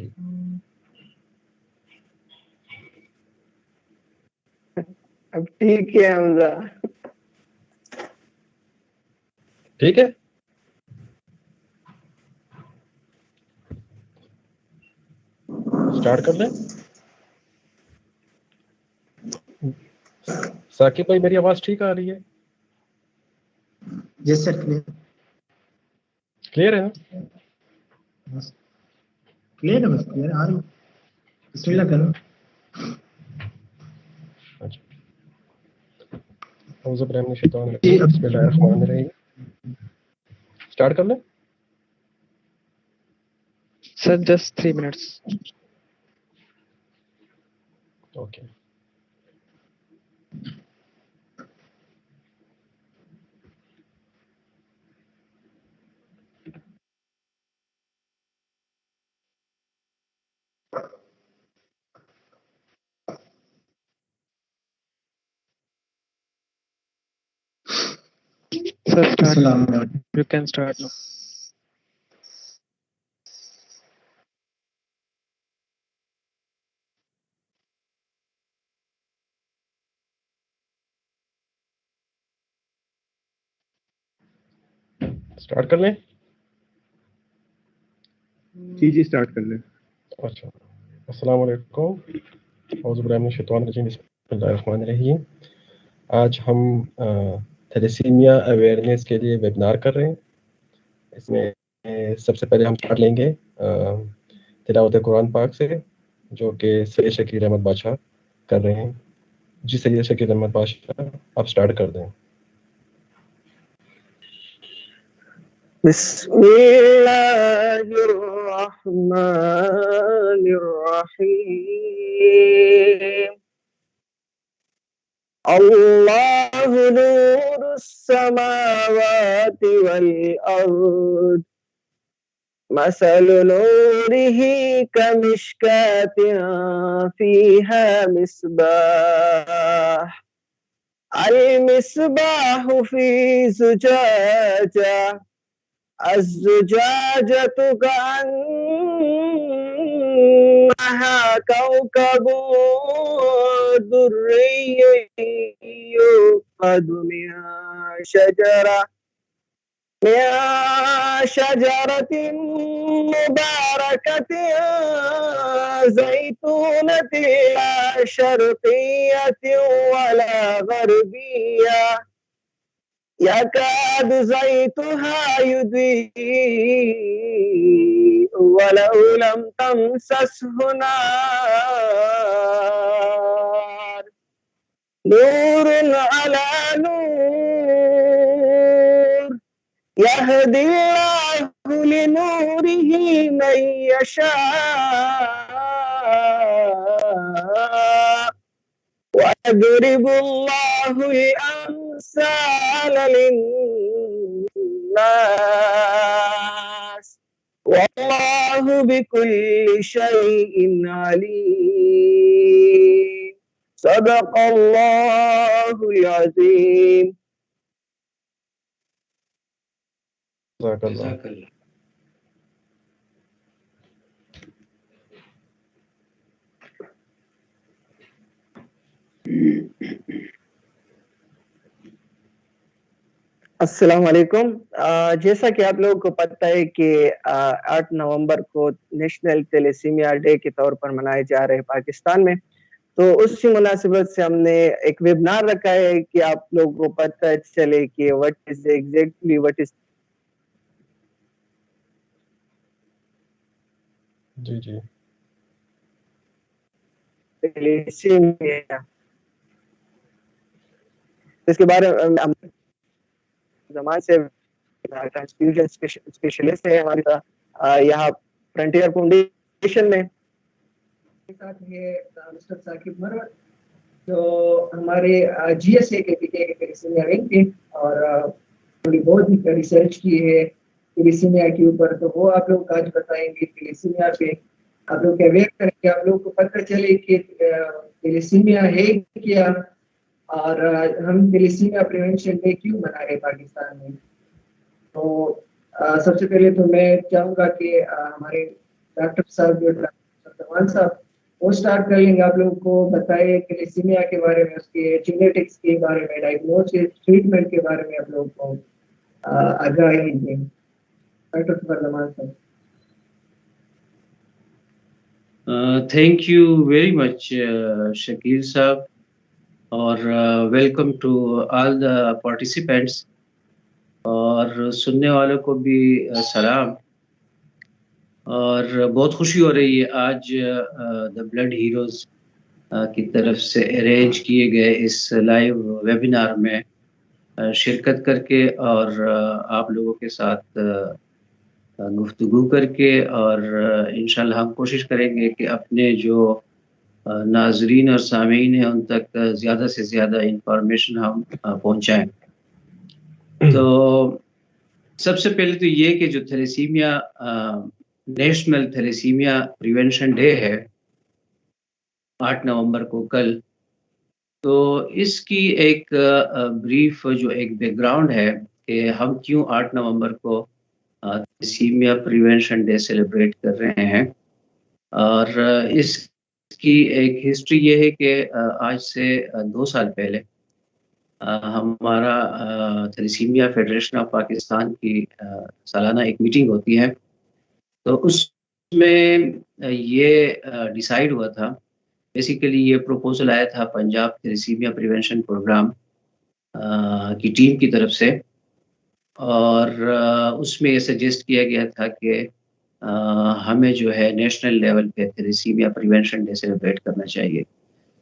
ٹھیک. اب ٹھیک ہے حمزہ. ٹھیک ہے. اسٹارٹ کر لیں. ثاقب بھائی میری آواز ٹھیک آ رہی ہے؟ یس سر. کلیئر ہے نا؟ کلیئر ہے. بس کلیئر آ رہی. بسم اللہ کرو. اچھا. اعوذ باللہ من الشیطان الرجیم بسم اللہ الرحمن الرحیم. اسٹارٹ کر لیں. Sir just 3 minutes. Okay. Sir start. You can start now. Start کر لیں. جی اسٹارٹ کر لیں. اچھا. السلام علیکم. اعوذ باللہ من الشیطان الرجیم بسم اللہ الرحمن الرحیم. آج ہم تھیلیسیمیا اویئرنیس کے لیے ویبنار کر رہے ہیں. اس میں سب سے پہلے ہم پڑھ لیں گے تلاوت قرآن پاک سے، جو کہ سید شکیل احمد بادشاہ کر رہے ہیں. جی سید شکیل احمد بادشاہ آپ اسٹارٹ کر دیں. بسم اللہ الرحمن الرحیم. اللہ نور السماوات والارض مثل نوره كمشكاة فيها مصباح المصباح في زجاجة الزجاجة كأنها كوكب دري يوقد من شجرة مباركة زيتونة لا شرقية ولا غربية يكاد زيتها يضيء ولو لم تمسسه نار نور على نور يهدي الله لنوره من يشاء ويضرب الله الأمثال للناس والله بكل شيء عليم. صدق الله العظيم. جزاک اللہ. السلام علیکم. جیسا کہ آپ لوگوں کو پتہ ہے کہ 8 نومبر کو نیشنل تیلیسیمیا ڈے کے طور پر منائے جا رہے پاکستان میں، تو اسی مناسبت سے ہم نے ایک ویبنار رکھا ہے کہ آپ لوگوں کو پتہ چلے کہ what is جی تیلیسیمیا، اس کے بارے میں ہم زمان سے ٹرانسفیوژن اسپیشلسٹ ہے ہمارے ساتھ یہاں فرنٹیئر فاؤنڈیشن میں. ساتھ ہے مسٹر ثاقب مروت جو ہمارے جی ایس اے کے تیلیسیمیا ونگ کے اور تھوڑی بہت ہی ریسرچ کی ہے تیلیسیمیا کے اوپر، تو وہ آپ لوگ آج بتائیں گے تیلیسیمیا پہ. آپ لوگ اویئر کریں گے، آپ لوگ کو پتہ چلے کہ تیلیسیمیا ہے کیا اور ہم تیلیسیمیا پریونشن ڈے کیوں منا رہے پاکستان میں. تو سب سے پہلے تو میں چاہوں گا کہ ہمارے ڈاکٹر صاحب جو زمان صاحب وہ اسٹارٹ کر لیں گے. آپ لوگوں کو بتائے تھیلیسیمیا کے بارے میں, اس کے جینیٹکس کے بارے میں, ڈائگنوسس, ٹریٹمنٹ کے بارے میں آپ لوگوں کو آگاہی دیں. ڈاکٹر زمان صاحب. Thank you very much, Shakir Saab, اور welcome to all the participants, اور سننے والوں کو بھی سلام. اور بہت خوشی ہو رہی ہے آج دا بلڈ ہیروز کی طرف سے ارینج کیے گئے اس لائیو ویبینار میں شرکت کر کے اور آپ لوگوں کے ساتھ گفتگو کر کے, اور انشاءاللہ ہم کوشش کریں گے کہ اپنے جو ناظرین اور سامعین ہیں ان تک زیادہ سے زیادہ انفارمیشن ہم پہنچائیں. تو سب سے پہلے تو یہ کہ جو thalassaemia national thalassaemia prevention day ہے 8 نومبر کو کل, تو اس کی ایک بریف جو ایک بیک گراؤنڈ ہے کہ ہم کیوں 8 نومبر کو تھیلیسیمیا پریونشن ڈے سیلیبریٹ کر رہے ہیں. اور اس کی ایک ہسٹری یہ ہے کہ آج سے 2 سال پہلے ہمارا تھیلیسیمیا فیڈریشن آف پاکستان کی سالانہ ایک میٹنگ ہوتی ہے, تو اس میں یہ ڈیسائیڈ ہوا تھا, بیسیکلی یہ پروپوزل آیا تھا پنجاب تھیلیسیمیا پریونشن پروگرام کی ٹیم کی طرف سے, اور اس میں یہ سجیسٹ کیا گیا تھا کہ ہمیں جو ہے نیشنل لیول پہ تھیلیسیمیا پریونشن ڈے سیلیبریٹ کرنا چاہیے.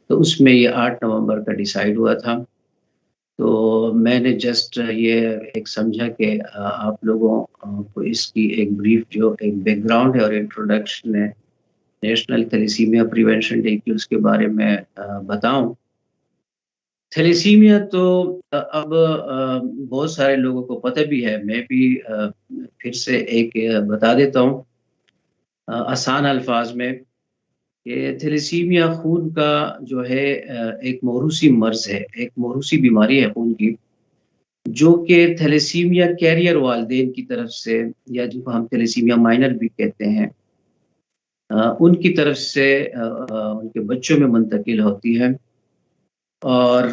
تو اس میں یہ 8 نومبر کا ڈیسائیڈ ہوا تھا. تو میں نے جسٹ یہ ایک سمجھا کہ آپ لوگوں کو اس کی ایک بریف جو ایک بیک گراؤنڈ ہے اور انٹروڈکشن ہے نیشنل تھیلیسیمیا پریونشن ڈے کی, اس کے بارے میں بتاؤں. تھیلیسیمیا تو اب بہت سارے لوگوں کو پتہ بھی ہے, میں بھی پھر سے ایک بتا دیتا ہوں آسان الفاظ میں کہ تھیلیسیمیا خون کا جو ہے ایک موروثی مرض ہے, ایک موروثی بیماری ہے خون کی, جو کہ تھیلیسیمیا کیریئر والدین کی طرف سے, یا جن کو ہم تھیلیسیمیا مائنر بھی کہتے ہیں, ان کی طرف سے ان کے بچوں میں منتقل ہوتی ہے. اور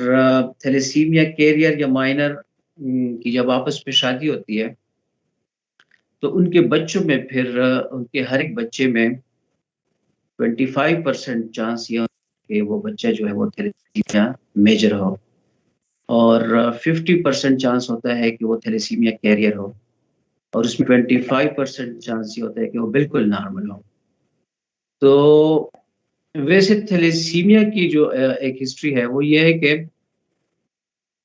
تھیلیسیمیا کیریئر یا مائنر کی جب آپس میں شادی ہوتی ہے تو ان کے بچوں میں پھر ان کے ہر ایک بچے میں 25% چانس یہ کہ وہ بچہ جو ہے وہ تھیلیسیمیا میجر ہو, اور 50% چانس ہوتا ہے کہ وہ تھیلیسیمیا کیریئر ہو, اور اس میں 25% چانس یہ ہوتا ہے کہ وہ بالکل نارمل ہو. تو ویسے تھیلیسیمیا کی جو ایک ہسٹری ہے وہ یہ ہے کہ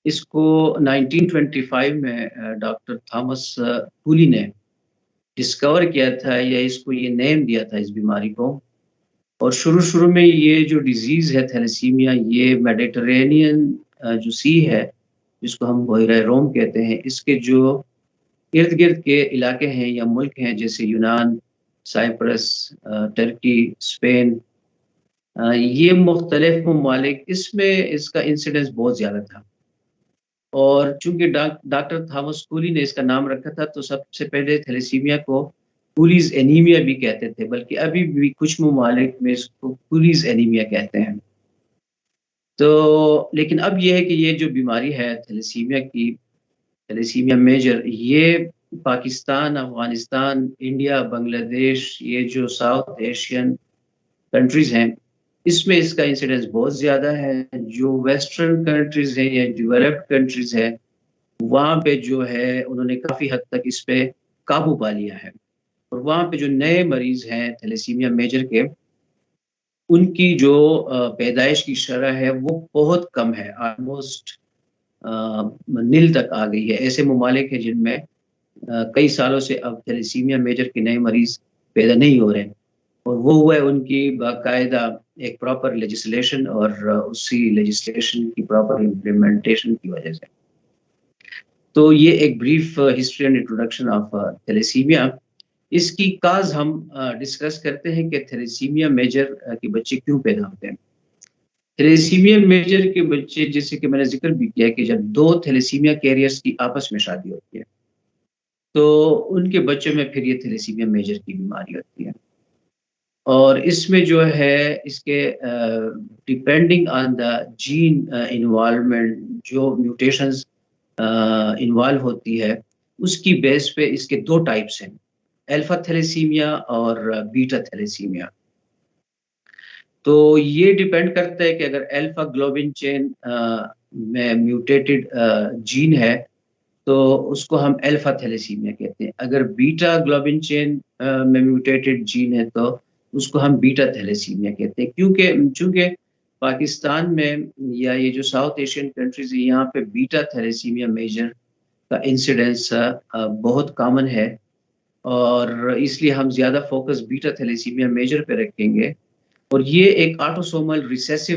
اس کو 1925 میں ڈاکٹر تھامس کولی نے ڈسکور کیا تھا, یا اس کو یہ نیم دیا تھا اس بیماری کو. اور شروع میں یہ جو ڈیزیز ہے تھیلیسیمیا, یہ میڈیٹرینین جو سی ہے جس کو ہم بحیرہ روم کہتے ہیں, اس کے جو ارد گرد کے علاقے ہیں یا ملک ہیں جیسے یونان, سائپرس, ٹرکی, اسپین, یہ مختلف ممالک, اس میں اس کا انسیڈنس بہت زیادہ تھا. اور چونکہ ڈاکٹر تھامس کولی نے اس کا نام رکھا تھا, تو سب سے پہلے تھیلیسیمیا کو کولیز اینیمیا بھی کہتے تھے, بلکہ ابھی بھی کچھ ممالک میں اس کو کولیز اینیمیا کہتے ہیں. تو لیکن اب یہ ہے کہ یہ جو بیماری ہے تھیلیسیمیا کی, تھیلیسیمیا میجر, یہ پاکستان, افغانستان, انڈیا, بنگلہ دیش, یہ جو ساؤتھ ایشین کنٹریز ہیں, اس میں اس کا انسیڈنس بہت زیادہ ہے. جو ویسٹرن کنٹریز ہیں یا ڈیولپڈ کنٹریز ہیں, وہاں پہ جو ہے انہوں نے کافی حد تک اس پہ قابو پا لیا ہے, اور وہاں پہ جو نئے مریض ہیں تھیلیسیمیا میجر کے, ان کی جو پیدائش کی شرح ہے وہ بہت کم ہے, آلموسٹ نل تک آ گئی ہے. ایسے ممالک ہیں جن میں کئی سالوں سے اب تھیلیسیمیا میجر کے نئے مریض پیدا نہیں ہو رہے, اور وہ ہوا ہے ان کی باقاعدہ ایک پراپر لیجسلیشن اور اسی لیجسلیشن کی پراپر امپلیمنٹیشن کی وجہ سے. تو یہ ایک brief history and introduction of thalassemia. اس کی کاز ہم ڈسکس کرتے ہیں کہ تھیلیسیمیا میجر کے بچے کیوں پیدا ہوتے ہیں. تھیلیسیمیا میجر کے بچے, جیسے کہ میں نے ذکر بھی کیا کہ جب 2 تھیلیسیمیا کیریئرز کی آپس میں شادی ہوتی ہے تو ان کے بچوں میں پھر یہ تھیلیسیمیا میجر کی بیماری ہوتی ہے. اور اس میں جو ہے اس کے depending on the gene involvement جو میوٹیشنز انوالو ہوتی ہے اس کی بیس پہ اس کے دو ٹائپس ہیں، الفا تھیلیسیمیا اور بیٹا تھیلیسیمیا۔ تو یہ ڈیپینڈ کرتا ہے کہ اگر الفا گلوبن چین میں میوٹیٹڈ جین ہے تو اس کو ہم الفا تھیلیسیمیا کہتے ہیں، اگر بیٹا گلوبن چین میں میوٹیٹڈ جین ہے تو اس کو ہم بیٹا تھیلیسیمیا کہتے ہیں، چونکہ پاکستان میں یا یہ جو ساؤتھ ایشین کنٹریز ہیں یہاں پہ بیٹا تھیلیسیمیا میجر کا انسیڈنس بہت کامن ہے، اور اس لیے ہم زیادہ فوکس بیٹا تھیلیسیمیا میجر پہ رکھیں گے۔ اور یہ ایک آٹوسومل ریسیسو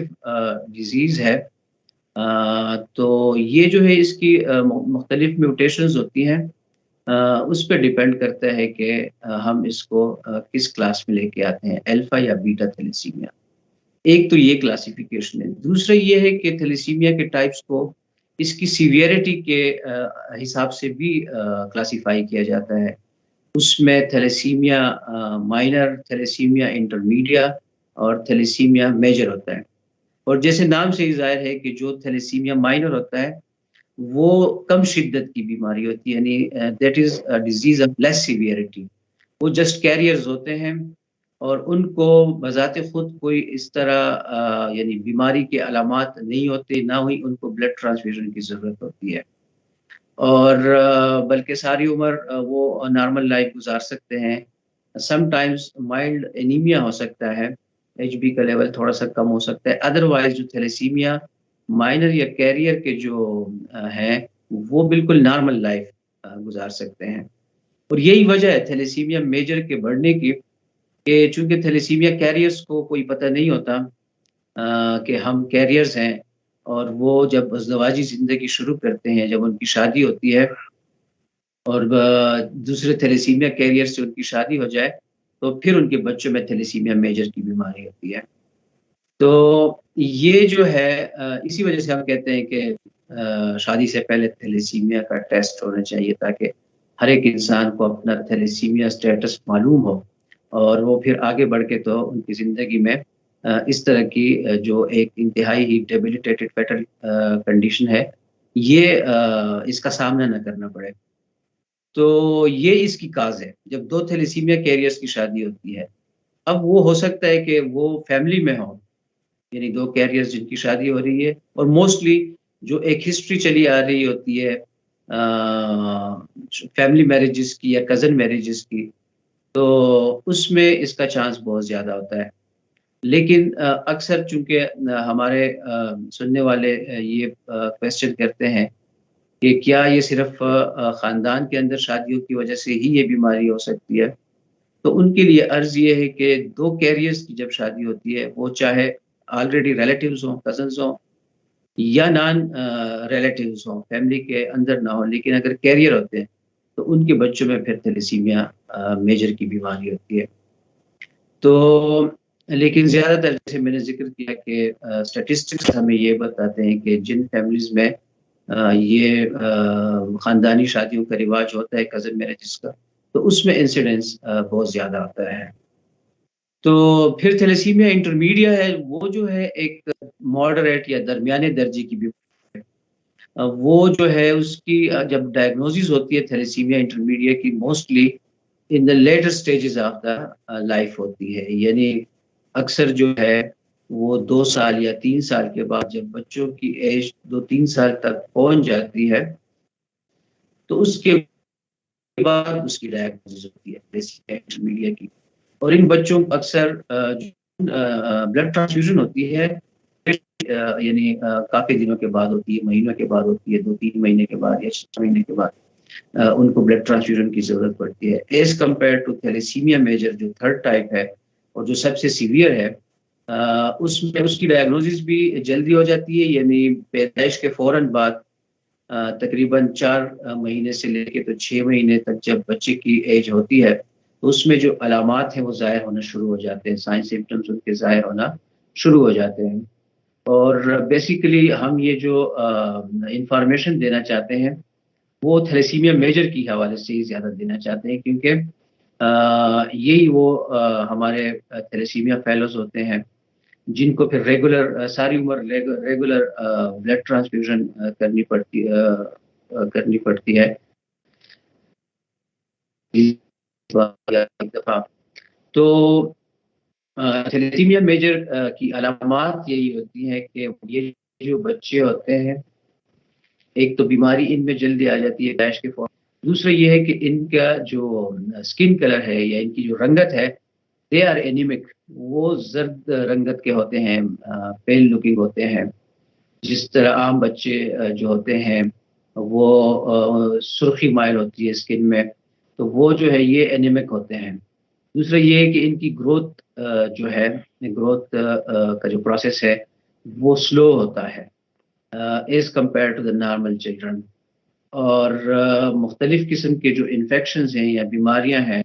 ڈیزیز ہے، تو یہ جو ہے اس کی مختلف میوٹیشنز ہوتی ہیں، اس پہ ڈیپینڈ کرتا ہے کہ ہم اس کو کس کلاس میں لے کے آتے ہیں، الفا یا بیٹا تھیلیسیمیا۔ ایک تو یہ کلاسیفیکیشن ہے، دوسرا یہ ہے کہ تھیلیسیمیا کے ٹائپس کو اس کی سیویئرٹی کے حساب سے بھی کلاسیفائی کیا جاتا ہے۔ اس میں تھیلیسیمیا مائنر، تھیلیسیمیا انٹرمیڈیا اور تھیلیسیمیا میجر ہوتا ہے، اور جیسے نام سے ہی ظاہر ہے کہ جو تھیلیسیمیا مائنر ہوتا ہے وہ کم شدت کی بیماری ہوتی ہے، یعنی دیٹ از ڈیزیز آف لیس سیویئرٹی، وہ جسٹ کیریئرز ہوتے ہیں اور ان کو بذات خود کوئی اس طرح یعنی بیماری کے علامات نہیں ہوتے، نہ ہی ان کو بلڈ ٹرانسفیوژن کی ضرورت ہوتی ہے، اور بلکہ ساری عمر وہ نارمل لائف گزار سکتے ہیں۔ سم ٹائمز مائلڈ انیمیا ہو سکتا ہے، ایچ بی کا لیول تھوڑا سا کم ہو سکتا ہے، ادروائز جو تھیلیسیمیا مائنر یا کیریئر کے جو ہیں وہ بالکل نارمل لائف گزار سکتے ہیں۔ اور یہی وجہ ہے تھیلیسیمیا میجر کے بڑھنے کی، کہ چونکہ تھیلیسیمیا کیریئرز کو کوئی پتہ نہیں ہوتا کہ ہم کیریئرز ہیں، اور وہ جب ازدواجی زندگی شروع کرتے ہیں، جب ان کی شادی ہوتی ہے اور دوسرے تھیلیسیمیا کیریئر سے ان کی شادی ہو جائے تو پھر ان کے بچوں میں تھیلیسیمیا میجر کی بیماری ہوتی ہے۔ تو یہ جو ہے اسی وجہ سے ہم کہتے ہیں کہ شادی سے پہلے تھیلیسیمیا کا ٹیسٹ ہونا چاہیے، تاکہ ہر ایک انسان کو اپنا تھیلیسیمیا سٹیٹس معلوم ہو، اور وہ پھر آگے بڑھ کے تو ان کی زندگی میں اس طرح کی جو ایک انتہائی ہی ڈیبلیٹیٹڈ فیٹل کنڈیشن ہے یہ اس کا سامنا نہ کرنا پڑے۔ تو یہ اس کی کاز ہے جب دو تھیلیسیمیا کیریئرز کی شادی ہوتی ہے۔ اب وہ ہو سکتا ہے کہ وہ فیملی میں ہو، یعنی دو کیریئرز جن کی شادی ہو رہی ہے، اور موسٹلی جو ایک ہسٹری چلی آ رہی ہوتی ہے فیملی میرجز کی یا کزن میرجز کی، تو اس میں اس کا چانس بہت زیادہ ہوتا ہے۔ لیکن اکثر چونکہ ہمارے سننے والے یہ کویسچن کرتے ہیں کہ کیا یہ صرف خاندان کے اندر شادیوں کی وجہ سے ہی یہ بیماری ہو سکتی ہے، تو ان کے لیے عرض یہ ہے کہ دو کیریئرز کی جب شادی ہوتی ہے، وہ چاہے آلریڈی ریلیٹیوز ہوں، کزنز ہوں، یا نان ریلیٹیوز ہوں، فیملی کے اندر نہ ہوں، لیکن اگر کیریئر ہوتے ہیں تو ان کے بچوں میں پھر تھیلیسیمیا میجر کی بیماری ہوتی ہے۔ تو لیکن زیادہ تر جیسے میں نے ذکر کیا کہ اسٹیٹسٹکس ہمیں یہ بتاتے ہیں کہ جن فیملیز میں یہ خاندانی شادیوں کا رواج ہوتا ہے، کزن میرجز کا، تو اس میں انسیڈنس بہت زیادہ ہوتا ہے۔ تو پھر تھیلیسیمیا انٹرمیڈیا ہے، وہ جو ہے ایک ماڈریٹ یا درمیانے درجے کی بیماری ہے۔ وہ جو ہے اس کی جب ڈائگنوزز ہوتی ہے تھیلیسیمیا انٹرمیڈیا کی، mostly in the later stages of the life ہوتی ہے، یعنی اکثر جو ہے وہ 2 سال یا 3 سال کے بعد جب بچوں کی ایج 2-3 سال تک پہنچ جاتی ہے تو اس کے بعد اس کی ڈائگنوزز ہوتی ہے تھیلیسیمیا انٹرمیڈیا کی۔ اور ان بچوں کو اکثر بلڈ ٹرانسفیوژن ہوتی ہے، یعنی کافی دنوں کے بعد ہوتی ہے، مہینوں کے بعد ہوتی ہے، 2-3 مہینے کے بعد یا 6 مہینے کے بعد ان کو بلڈ ٹرانسفیوژن کی ضرورت پڑتی ہے، as compare to thalassaemia major جو تھرڈ ٹائپ ہے اور جو سب سے سیویئر ہے۔ اس میں اس کی ڈائگنوزس بھی جلدی ہو جاتی ہے، یعنی پیدائش کے فوراً بعد تقریباً 4 مہینے سے لے کے تو 6 مہینے تک جب بچے کی ایج ہوتی ہے تو اس میں جو علامات ہیں وہ ظاہر ہونا شروع ہو جاتے ہیں، سائن سمپٹمز ان کے ظاہر ہونا شروع ہو جاتے ہیں۔ اور بیسیکلی ہم یہ جو انفارمیشن دینا چاہتے ہیں وہ تھیلیسیمیا میجر کی حوالے سے ہی زیادہ دینا چاہتے ہیں، کیونکہ یہی وہ ہمارے تھیلیسیمیا فیلوز ہوتے ہیں جن کو پھر ریگولر ساری عمر ریگولر بلڈ ٹرانسفیوژن کرنی پڑتی ہے ایک دفعہ. تو تھیلیسیمیا میجر کی علامات یہی ہوتی ہیں کہ یہ جو بچے ہوتے ہیں ایک تو بیماری ان میں جلدی آ جاتی ہے ڈیش کے فور. دوسرا یہ ہے کہ ان کا جو اسکن کلر ہے یا ان کی جو رنگت ہے دے آر اینیمک, وہ زرد رنگت کے ہوتے ہیں, پیل لکنگ ہوتے ہیں. جس طرح عام بچے جو ہوتے ہیں وہ سرخی مائل ہوتی ہے اسکن میں, تو وہ جو ہے یہ اینیمک ہوتے ہیں. دوسرا یہ ہے کہ ان کی گروتھ جو ہے گروتھ کا جو پروسیس ہے وہ سلو ہوتا ہے as compare to the normal children. اور مختلف قسم کے جو انفیکشنز ہیں یا بیماریاں ہیں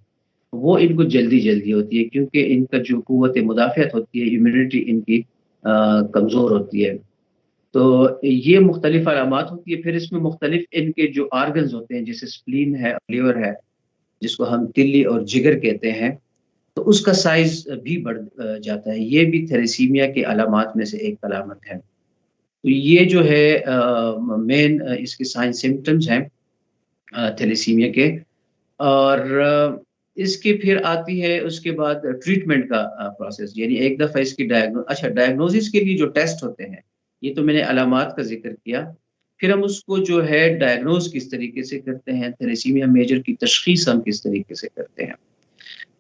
وہ ان کو جلدی ہوتی ہے کیونکہ ان کا جو قوت مدافعت ہوتی ہے, امیونٹی ان کی کمزور ہوتی ہے. تو یہ مختلف علامات ہوتی ہے. پھر اس میں مختلف ان کے جو آرگنز ہوتے ہیں جیسے سپلین ہے, لیور ہے جس کو ہم تلی اور جگر کہتے ہیں, تو اس کا سائز بھی بڑھ جاتا ہے. یہ بھی تھیلیسیمیا کے علامات میں سے ایک علامت ہے. تو یہ جو ہے مین اس کے سائن سمٹمز ہیں تھیلیسیمیا کے. اور اس کی پھر آتی ہے اس کے بعد ٹریٹمنٹ کا پروسیس, یعنی ایک دفعہ اس کی ڈائگنوزس کے لیے جو ٹیسٹ ہوتے ہیں, یہ تو میں نے علامات کا ذکر کیا. پھر ہم اس کو جو ہے ڈائگنوز کس طریقے سے کرتے ہیں, تھیلیسیمیا میجر کی تشخیص ہم کس طریقے سے کرتے ہیں.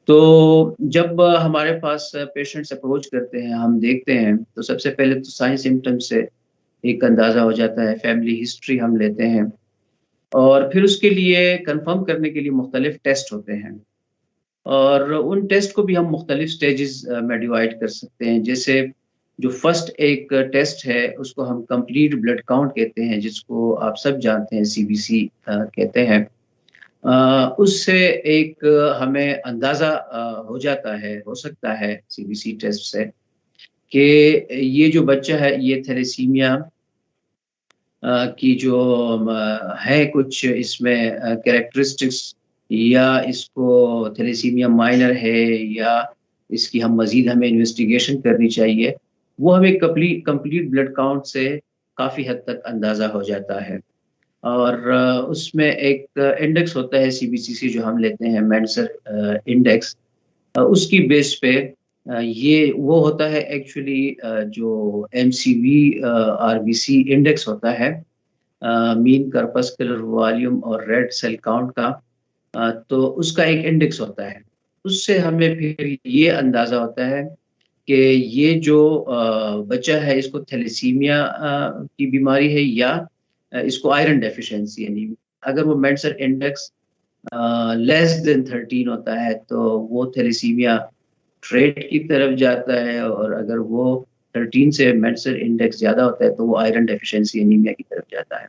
تو جب ہمارے پاس پیشنٹس اپروچ کرتے ہیں, ہم دیکھتے ہیں تو سب سے پہلے تو سائن سمٹمز سے ایک اندازہ ہو جاتا ہے. فیملی ہسٹری ہم لیتے ہیں اور پھر اس کے لیے کنفرم کرنے کے لیے مختلف ٹیسٹ ہوتے ہیں, اور ان ٹیسٹ کو بھی ہم مختلف سٹیجز میں ڈیوائڈ کر سکتے ہیں. جیسے جو فرسٹ ایک ٹیسٹ ہے اس کو ہم کمپلیٹ بلڈ کاؤنٹ کہتے ہیں, جس کو آپ سب جانتے ہیں CBC کہتے ہیں. اس سے ایک ہمیں اندازہ ہو جاتا ہے, ہو سکتا ہے CBC ٹیسٹ سے, کہ یہ جو بچہ ہے یہ تھیلیسیمیا کی جو ہے کچھ اس میں کریکٹرسٹکس, یا اس کو تھیلیسیمیا مائنر ہے یا اس کی ہمیں انویسٹیگیشن کرنی چاہیے, وہ ہمیں کمپلیٹ بلڈ کاؤنٹ سے کافی حد تک اندازہ ہو جاتا ہے. اور اس میں ایک انڈیکس ہوتا ہے CBC جو ہم لیتے ہیں, مینسر انڈیکس. اس کی بیس پہ یہ وہ ہوتا ہے ایکچولی جو MCV RBC انڈیکس ہوتا ہے, مین کارپسکولر والیوم اور ریڈ سیل کاؤنٹ کا. تو اس کا ایک انڈیکس ہوتا ہے. اس سے ہمیں پھر یہ اندازہ ہوتا ہے کہ یہ جو بچہ ہے اس کو تھیلیسیمیا کی بیماری ہے یا اس کو آئرن ڈیفیشنسی, یعنی اگر وہ مینسر انڈیکس لیس دین 13 ہوتا ہے تو وہ تھیلیسیمیا ٹریٹ کی طرف جاتا ہے, اور اگر وہ 13 سے مینسر انڈیکس زیادہ ہوتا ہے تو وہ آئرن ڈیفیشنسی انیمیا کی طرف جاتا ہے.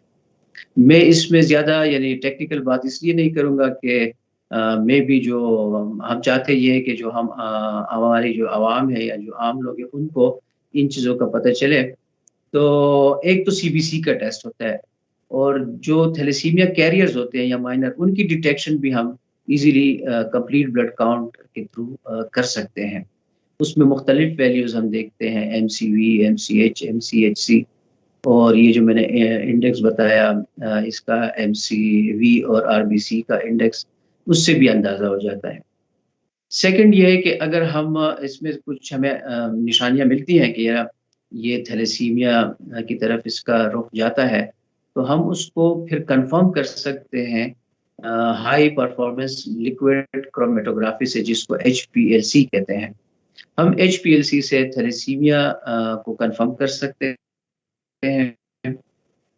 میں اس میں زیادہ یعنی ٹیکنیکل بات اس لیے نہیں کروں گا کہ میں بھی جو ہم چاہتے یہ ہے کہ جو ہماری جو عوام ہے یا جو عام لوگ ہیں ان کو ان چیزوں کا پتہ چلے. تو ایک تو CBC کا ٹیسٹ ہوتا ہے, اور جو تھیلیسیمیا کیریئرز ہوتے ہیں یا مائنر, ان کی ڈیٹیکشن بھی ہم ایزیلی کمپلیٹ بلڈ کاؤنٹ کے تھرو کر سکتے ہیں. اس میں مختلف ویلیوز ہم دیکھتے ہیں, MCV, MCH, MCHC, اور یہ جو میں نے انڈیکس بتایا اس کا MCV اور RBC کا انڈیکس, اس سے بھی اندازہ ہو جاتا ہے. سیکنڈ یہ ہے کہ اگر ہم اس میں کچھ ہمیں نشانیاں ملتی ہیں کہ یہ تھیلیسیمیا کی طرف اس کا رخ جاتا ہے, تو ہم اس کو پھر کنفرم کر سکتے ہیں ہائی پرفارمنس لیکوئڈ کرومیٹوگرافی سے, جس کو HPLC کہتے ہیں. ہم HPLC سے تھیلیسیمیا کو کنفرم کر سکتے ہیں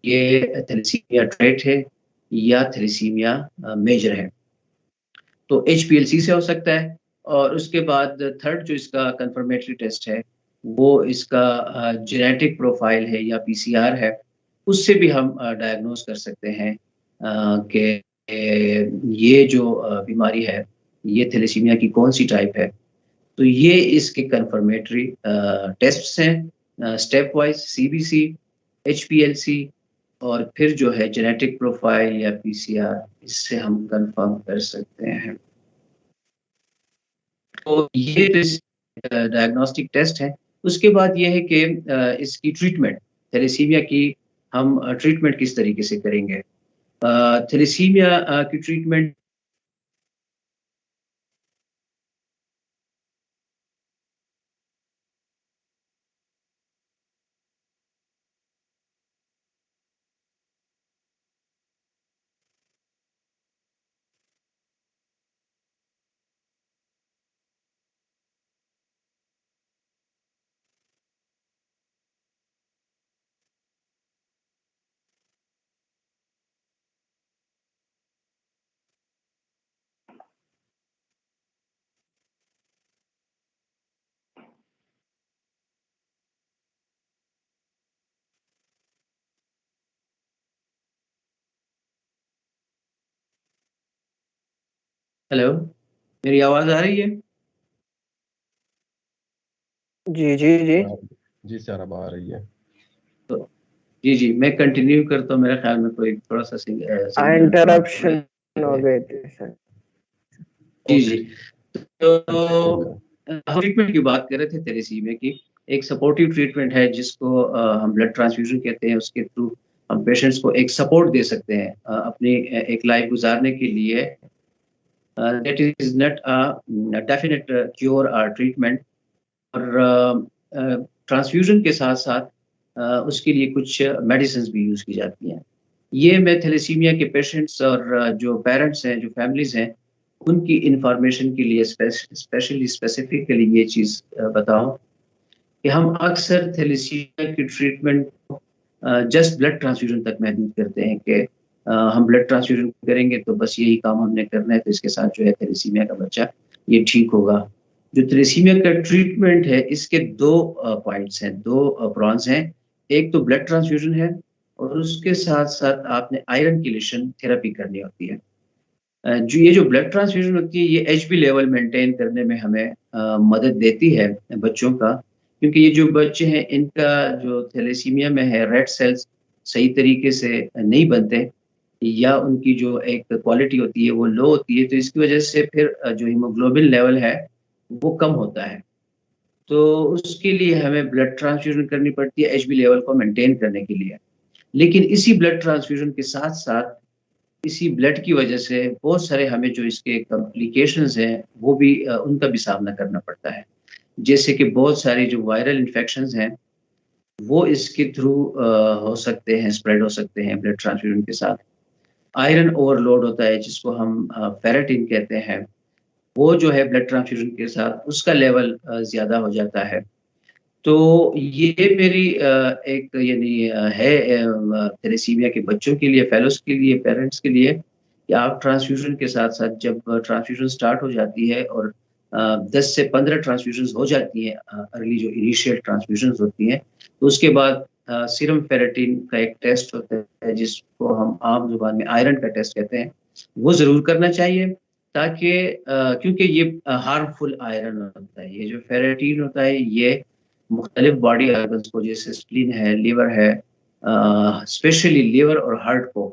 یہ تھیلیسیمیا ٹریٹ ہے یا تھیلیسیمیا میجر ہے. تو HPLC سے ہو سکتا ہے. اور اس کے بعد تھرڈ جو اس کا کنفرمیٹری ٹیسٹ ہے وہ اس کا جینیٹک پروفائل ہے یا PCR ہے, اس سے بھی ہم ڈائگنوز کر سکتے ہیں کہ یہ جو بیماری ہے یہ تھیلیسیمیا کی کون سی ٹائپ ہے. تو یہ اس کے کنفرمیٹری ٹیسٹس ہیں, اسٹیپ وائز CBC, HPLC, اور پھر جو ہے جینیٹک پروفائل یا PCR, اس سے ہم کنفرم کر سکتے ہیں. تو یہ ڈائگنوسٹک ٹیسٹ ہے. اس کے بعد یہ ہے کہ اس کی ٹریٹمنٹ، تھیلیسیمیا کی ہم ٹریٹمنٹ کس طریقے سے کریں گے. تھیلیسیمیا کی ٹریٹمنٹ ہیلو، میری آواز آ رہی ہے؟ جی جی جی جی سر اب آ رہی ہے. جی میں کنٹینیو کرتا ہوں. میرے خیال میں کوئی تھوڑا سا انٹرپشن ہو گئے تھے سر. جی تو ہم ٹریٹمنٹ کی بات کر رہے تھے تھیلیسیمیا کی. ایک سپورٹیو ٹریٹمنٹ ہے جس کو ہم بلڈ ٹرانسفیوژن کہتے ہیں. اس کے تھرو ہم پیشنٹس کو ایک سپورٹ دے سکتے ہیں اپنی ایک لائف گزارنے کے لیے. That is not definite cure اور ٹریٹمنٹ. اور ٹرانسفیوژن کے ساتھ ساتھ اس کے لیے کچھ میڈیسنز بھی یوز کی جاتی ہیں. یہ میں تھیلیسیمیا کے پیشنٹس اور جو پیرنٹس ہیں، جو فیملیز ہیں، ان کی انفارمیشن کے لیے اسپیسیفکلی یہ چیز بتاؤں کہ ہم اکثر تھیلیسیمیا کی ٹریٹمنٹ کو جسٹ بلڈ ٹرانسفیوژن تک محدود کرتے ہیں کہ ہم بلڈ ٹرانسفیوژن کریں گے تو بس یہی کام ہم نے کرنا ہے، تو اس کے ساتھ جو ہے تھیلیسیمیا کا بچہ یہ ٹھیک ہوگا. جو تھیلیسیمیا کا ٹریٹمنٹ ہے اس کے دو پوائنٹس ہیں، دو پرانز ہیں. ایک تو بلڈ ٹرانسفیوژن ہے اور اس کے ساتھ ساتھ آپ نے آئرن کیلیشن تھراپی کرنی ہوتی ہے. جو یہ جو بلڈ ٹرانسفیوژن ہوتی ہے یہ ایچ بی لیول مینٹین کرنے میں ہمیں مدد دیتی ہے بچوں کا، کیونکہ یہ جو بچے ہیں ان کا جو تھیلیسیمیا میں ہے ریڈ سیلز صحیح طریقے سے نہیں بنتے یا ان کی جو ایک کوالٹی ہوتی ہے وہ لو ہوتی ہے، تو اس کی وجہ سے پھر جو ہیموگلوبن لیول ہے وہ کم ہوتا ہے. تو اس کے لیے ہمیں بلڈ ٹرانسفیوژن کرنی پڑتی ہے ایچ بی لیول کو مینٹین کرنے کے لیے. لیکن اسی بلڈ ٹرانسفیوژن کے ساتھ ساتھ اسی بلڈ کی وجہ سے بہت سارے ہمیں جو اس کے کمپلیکیشنز ہیں وہ بھی ان کا بھی سامنا کرنا پڑتا ہے. جیسے کہ بہت ساری جو وائرل انفیکشنز ہیں وہ اس کے تھرو ہو سکتے ہیں، اسپریڈ ہو سکتے ہیں بلڈ ٹرانسفیوژن کے ساتھ. آئرن اوور لوڈ ہوتا ہے جس کو ہم فیریٹن کہتے ہیں، وہ جو ہے بلڈ ٹرانسفیوژن کے ساتھ اس کا لیول زیادہ ہو جاتا ہے. تو یہ میری ایک یعنی ہے تھیلیسیمیا کے بچوں کے لیے، فیلوز کے لیے، پیرنٹس کے لیے کہ آپ ٹرانسفیوژن کے ساتھ ساتھ جب ٹرانسفیوژن سٹارٹ ہو جاتی ہے اور 10 سے 15 ٹرانسفیوژنز ہو جاتی ہیں، ارلی جو انیشیل ٹرانسفیوژنز ہوتی ہیں، تو اس کے بعد سیرم فیریٹن کا ایک ٹیسٹ ہوتا ہے جس کو ہم عام زبان میں آئرن کا ٹیسٹ کہتے ہیں، وہ ضرور کرنا چاہیے. تاکہ کیونکہ یہ ہارمفل آئرن ہوتا ہے. یہ جو فیریٹن ہوتا ہے یہ مختلف باڈی آرگنز کو، جیسے اسپلین ہے، لیور ہے، اسپیشلی لیور اور ہارٹ کو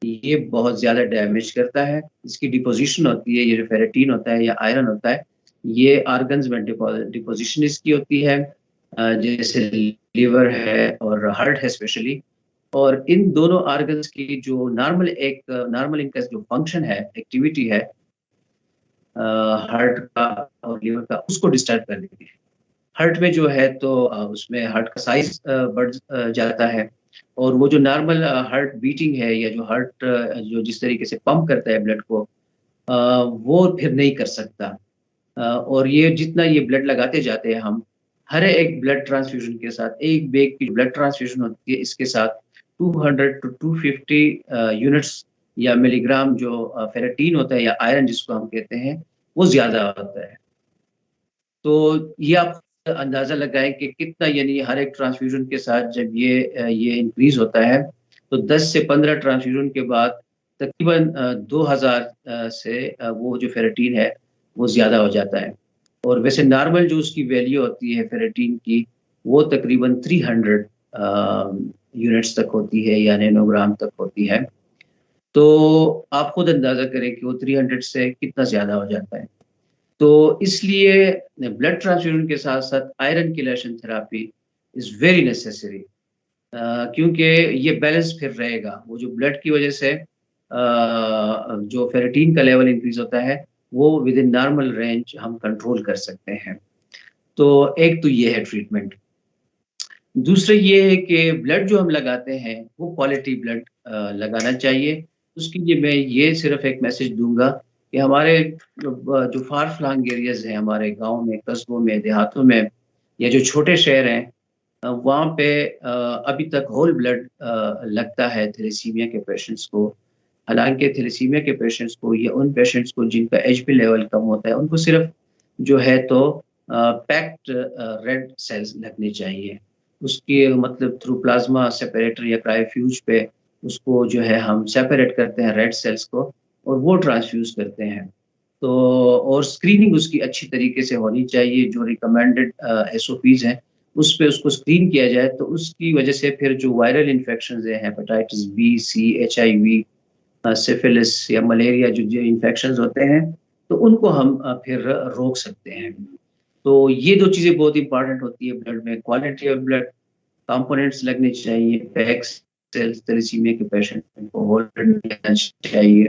یہ بہت زیادہ ڈیمیج کرتا ہے. اس کی ڈپوزیشن ہوتی ہے، یہ جو فیریٹن ہوتا ہے یا آئرن ہوتا ہے یہ آرگنز میں ڈپوزیشن اس کی ہوتی ہے، جیسے لیور ہے اور ہارٹ ہے اسپیشلی. اور ان دونوں آرگنز کی جو نارمل ان کا جو فنکشن ہے، ایکٹیویٹی ہے ہارٹ کا اور لیور کا، اس کو ڈسٹرب کر دیتی ہے. ہارٹ میں جو ہے تو اس میں ہارٹ کا سائز بڑھ جاتا ہے اور وہ جو نارمل ہارٹ بیٹنگ ہے یا جو ہارٹ جو جس طریقے سے پمپ کرتا ہے بلڈ کو وہ پھر نہیں کر سکتا. اور یہ جتنا یہ بلڈ لگاتے جاتے ہیں ہم ہر ایک بلڈ ٹرانسفیوژن کے ساتھ، ایک بیگ کی بلڈ ٹرانسفیوژن ہوتی ہے اس کے ساتھ 200 to 250 یونٹس یا ملی گرام جو فیریٹن ہوتا ہے یا آئرن جس کو ہم کہتے ہیں وہ زیادہ ہوتا ہے. تو یہ آپ اندازہ لگائیں کہ کتنا یعنی ہر ایک ٹرانسفیوژن کے ساتھ جب یہ انکریز ہوتا ہے تو 10 سے 15 ٹرانسفیوژن کے بعد تقریباً 2000 سے وہ جو فیریٹن ہے وہ زیادہ ہو جاتا ہے. اور ویسے نارمل جو اس کی ویلیو ہوتی ہے فیریٹن کی وہ تقریباً 300 یونٹس تک ہوتی ہے یا نینو گرام تک ہوتی ہے. تو آپ خود اندازہ کریں کہ وہ 300 سے کتنا زیادہ ہو جاتا ہے. تو اس لیے بلڈ ٹرانسفیوژن کے ساتھ ساتھ iron chelation therapy is very necessary, کیونکہ یہ بیلنس پھر رہے گا. وہ جو بلڈ کی وجہ سے جو فیریٹین کا لیول انکریز ہوتا ہے وہ ود ان نارمل رینج ہم کنٹرول کر سکتے ہیں. تو ایک تو یہ ہے ٹریٹمنٹ. دوسرے یہ ہے کہ بلڈ جو ہم لگاتے ہیں وہ کوالٹی بلڈ لگانا چاہیے. اس کے لیے میں یہ صرف ایک میسج دوں گا کہ ہمارے جو فار فلانگ ایریاز ہیں، ہمارے گاؤں میں، قصبوں میں، دیہاتوں میں، یا جو چھوٹے شہر ہیں، وہاں پہ ابھی تک ہول بلڈ لگتا ہے تھیلیسیمیا کے پیشنٹس کو. حالانکہ تھیلیسیمیا کے پیشنٹس کو یا ان پیشنٹس کو جن کا ایچ پی لیول کم ہوتا ہے، ان کو صرف جو ہے تو پیکڈ ریڈ سیلز لگنے چاہیے. اس کی مطلب تھرو پلازما سیپریٹر یا کرائیوفیوج پہ اس کو جو ہے ہم سیپریٹ کرتے ہیں ریڈ سیلز کو، اور وہ ٹرانسفیوز کرتے ہیں. تو اور اسکریننگ اس کی اچھی طریقے سے ہونی چاہیے. جو ریکمینڈڈ ایس او پیز ہیں اس پہ اس کو اسکرین کیا جائے، تو اس کی وجہ سے پھر جو وائرل انفیکشنز ہیں، hepatitis B, C, H I V, syphilis یا ملیریا، جو انفیکشنز ہوتے ہیں، تو ان کو ہم پھر روک سکتے ہیں. تو یہ دو چیزیں بہت امپارٹنٹ ہوتی ہے بلڈ میں. کوالٹی آف بلڈ، کمپوننٹس لگنے چاہیے، پیکس سیلز تھیلیسیمیا کے پیشنٹ کو ہولڈ لینا چاہیے،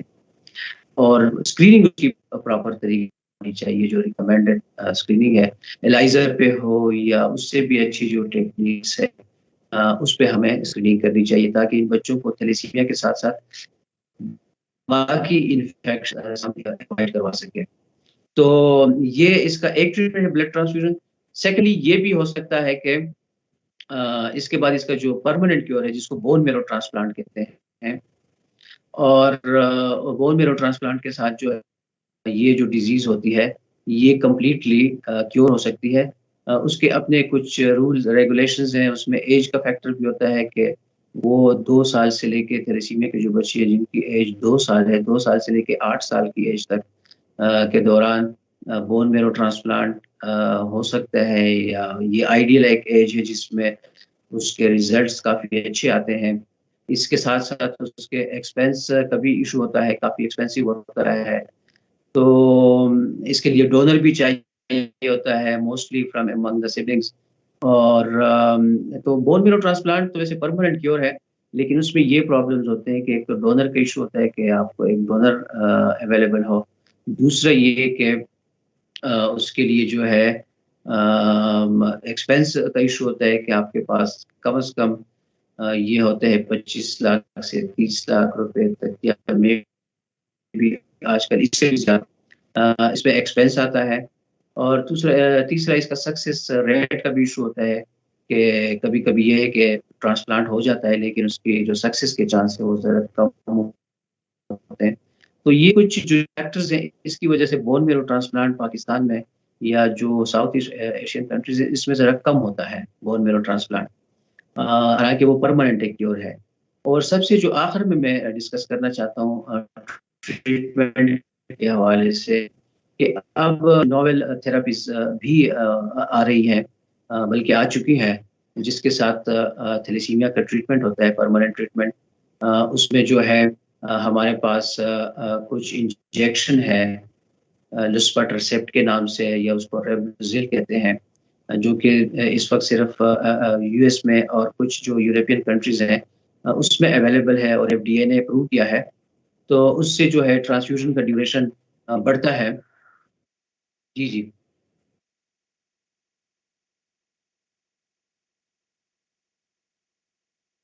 اور اسکریننگ کی پراپر طریقے ہونی چاہیے. جو ریکمینڈڈ اسکریننگ ہے ایلائزر پہ ہو یا اس سے بھی اچھی جو ٹیکنیکس ہے اس پہ ہمیں اسکریننگ کرنی چاہیے، تاکہ ان بچوں کو تھیلیسیمیا کے ساتھ ساتھ باقی انفیکشن اوائڈ کروا سکے. تو یہ اس کا ایک ٹریٹمنٹ ہے بلڈ ٹرانسفیوژن. سیکنڈلی یہ بھی ہو سکتا ہے کہ اس کے بعد اس کا جو پرماننٹ کیور ہے، جس کو بون میرو ٹرانسپلانٹ کہتے ہیں، اور بون میرو ٹرانسپلانٹ کے ساتھ جو یہ جو ڈیزیز ہوتی ہے یہ کمپلیٹلی کیور ہو سکتی ہے. اس کے اپنے کچھ رولز ریگولیشنز ہیں. اس میں ایج کا فیکٹر بھی ہوتا ہے کہ وہ 2 سال سے لے کے تھیلیسیمیا کے جو بچے ہیں جن کی ایج 2 سال ہے، 2 سال سے لے کے 8 سال کی ایج تک کے دوران بون میرو ٹرانسپلانٹ ہو سکتا ہے. یا یہ آئیڈیل ایک ایج ہے جس میں اس کے ریزلٹس کافی اچھے آتے ہیں. اس کے ساتھ ساتھ اس کے ایکسپینس کا بھی ایشو ہوتا ہے، کافی ایکسپینسو ہوتا ہے. تو اس کے لیے ڈونر بھی چاہیے ہوتا ہے، mostly from among the siblings. اور تو بون میرو ٹرانسپلانٹ تو ویسے پرماننٹ کیور ہے، لیکن اس میں یہ پرابلمز ہوتے ہیں کہ ایک تو ڈونر کا ایشو ہوتا ہے کہ آپ کو ایک ڈونر اویلیبل ہو. دوسرا یہ کہ اس کے لیے جو ہے ایکسپینس کا ایشو ہوتا ہے کہ آپ کے پاس کم از کم یہ ہوتے ہیں 25 لاکھ سے 30 لاکھ روپے تک، یا بھی آج کل اس سے بھی زیادہ اس پہ ایکسپینس آتا ہے. اور تیسرا اس کا سکسیس ریٹ کا بھی ایشو ہوتا ہے کہ کبھی کبھی یہ ہے کہ ٹرانسپلانٹ ہو جاتا ہے لیکن اس کی جو سکسیس کے چانس ہے وہ ذرا کم ہوتے ہیں. تو یہ کچھ جو فیکٹرز ہیں اس کی وجہ سے بون میرو ٹرانسپلانٹ پاکستان میں یا جو ساؤتھ ایسٹ ایشین کنٹریز ہیں اس میں ذرا کم ہوتا ہے بون میرو ٹرانسپلانٹ، حالانکہ وہ پرماننٹ کیور ہے. اور سب سے جو آخر میں ڈسکس کرنا چاہتا ہوں ٹریٹمنٹ کے حوالے سے، کہ اب نوول تھراپیز بھی آ رہی ہیں، بلکہ آ چکی ہیں، جس کے ساتھ تھیلیسیمیا کا ٹریٹمنٹ ہوتا ہے، پرماننٹ ٹریٹمنٹ. اس میں جو ہے ہمارے پاس کچھ انجیکشن ہے لسپاٹرسیپٹ کے نام سے، یا اس کو ریبزل کہتے ہیں، جو کہ اس وقت صرف یو ایس میں اور کچھ جو یورپین کنٹریز ہیں اس میں اویلیبل ہے، اور ایف ڈی اے نے اپروو کیا ہے. تو اس سے جو ہے ٹرانسفیوژن کا ڈیوریشن بڑھتا ہے. جی جی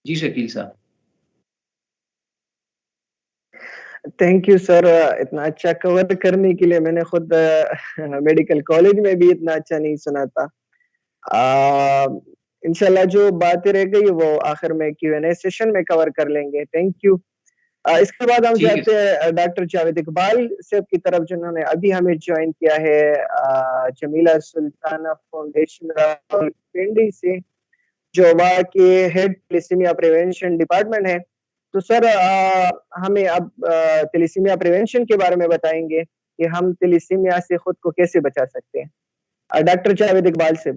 جی شکیل صاحب. تھینک یو سر، اتنا اچھا کور کرنے کے لیے. میں نے خود میڈیکل کالج میں بھی اتنا اچھا نہیں سنا تھا. انشاءاللہ جو باتیں رہ گئی وہ آخر میں کیو این اے سیشن میں کور کر لیں گے. Thank you. اس کے بعد ہم جاتے ہیں ڈاکٹر جاوید اقبال صاحب کی طرف، جنہوں نے ابھی ہمیں جوائن کیا ہے جمیلہ سلطانہ فاؤنڈیشن راولپنڈی سے، جو وہاں کے ہیڈ تھیلیسیمیا پریونشن ڈپارٹمنٹ ہے. تو سر ہمیں اب تھیلیسیمیا پریونشن کے بارے میں بتائیں گے کہ ہم تھیلیسیمیا سے خود کو کیسے بچا سکتے ہیں. ڈاکٹر جاوید اقبال صاحب.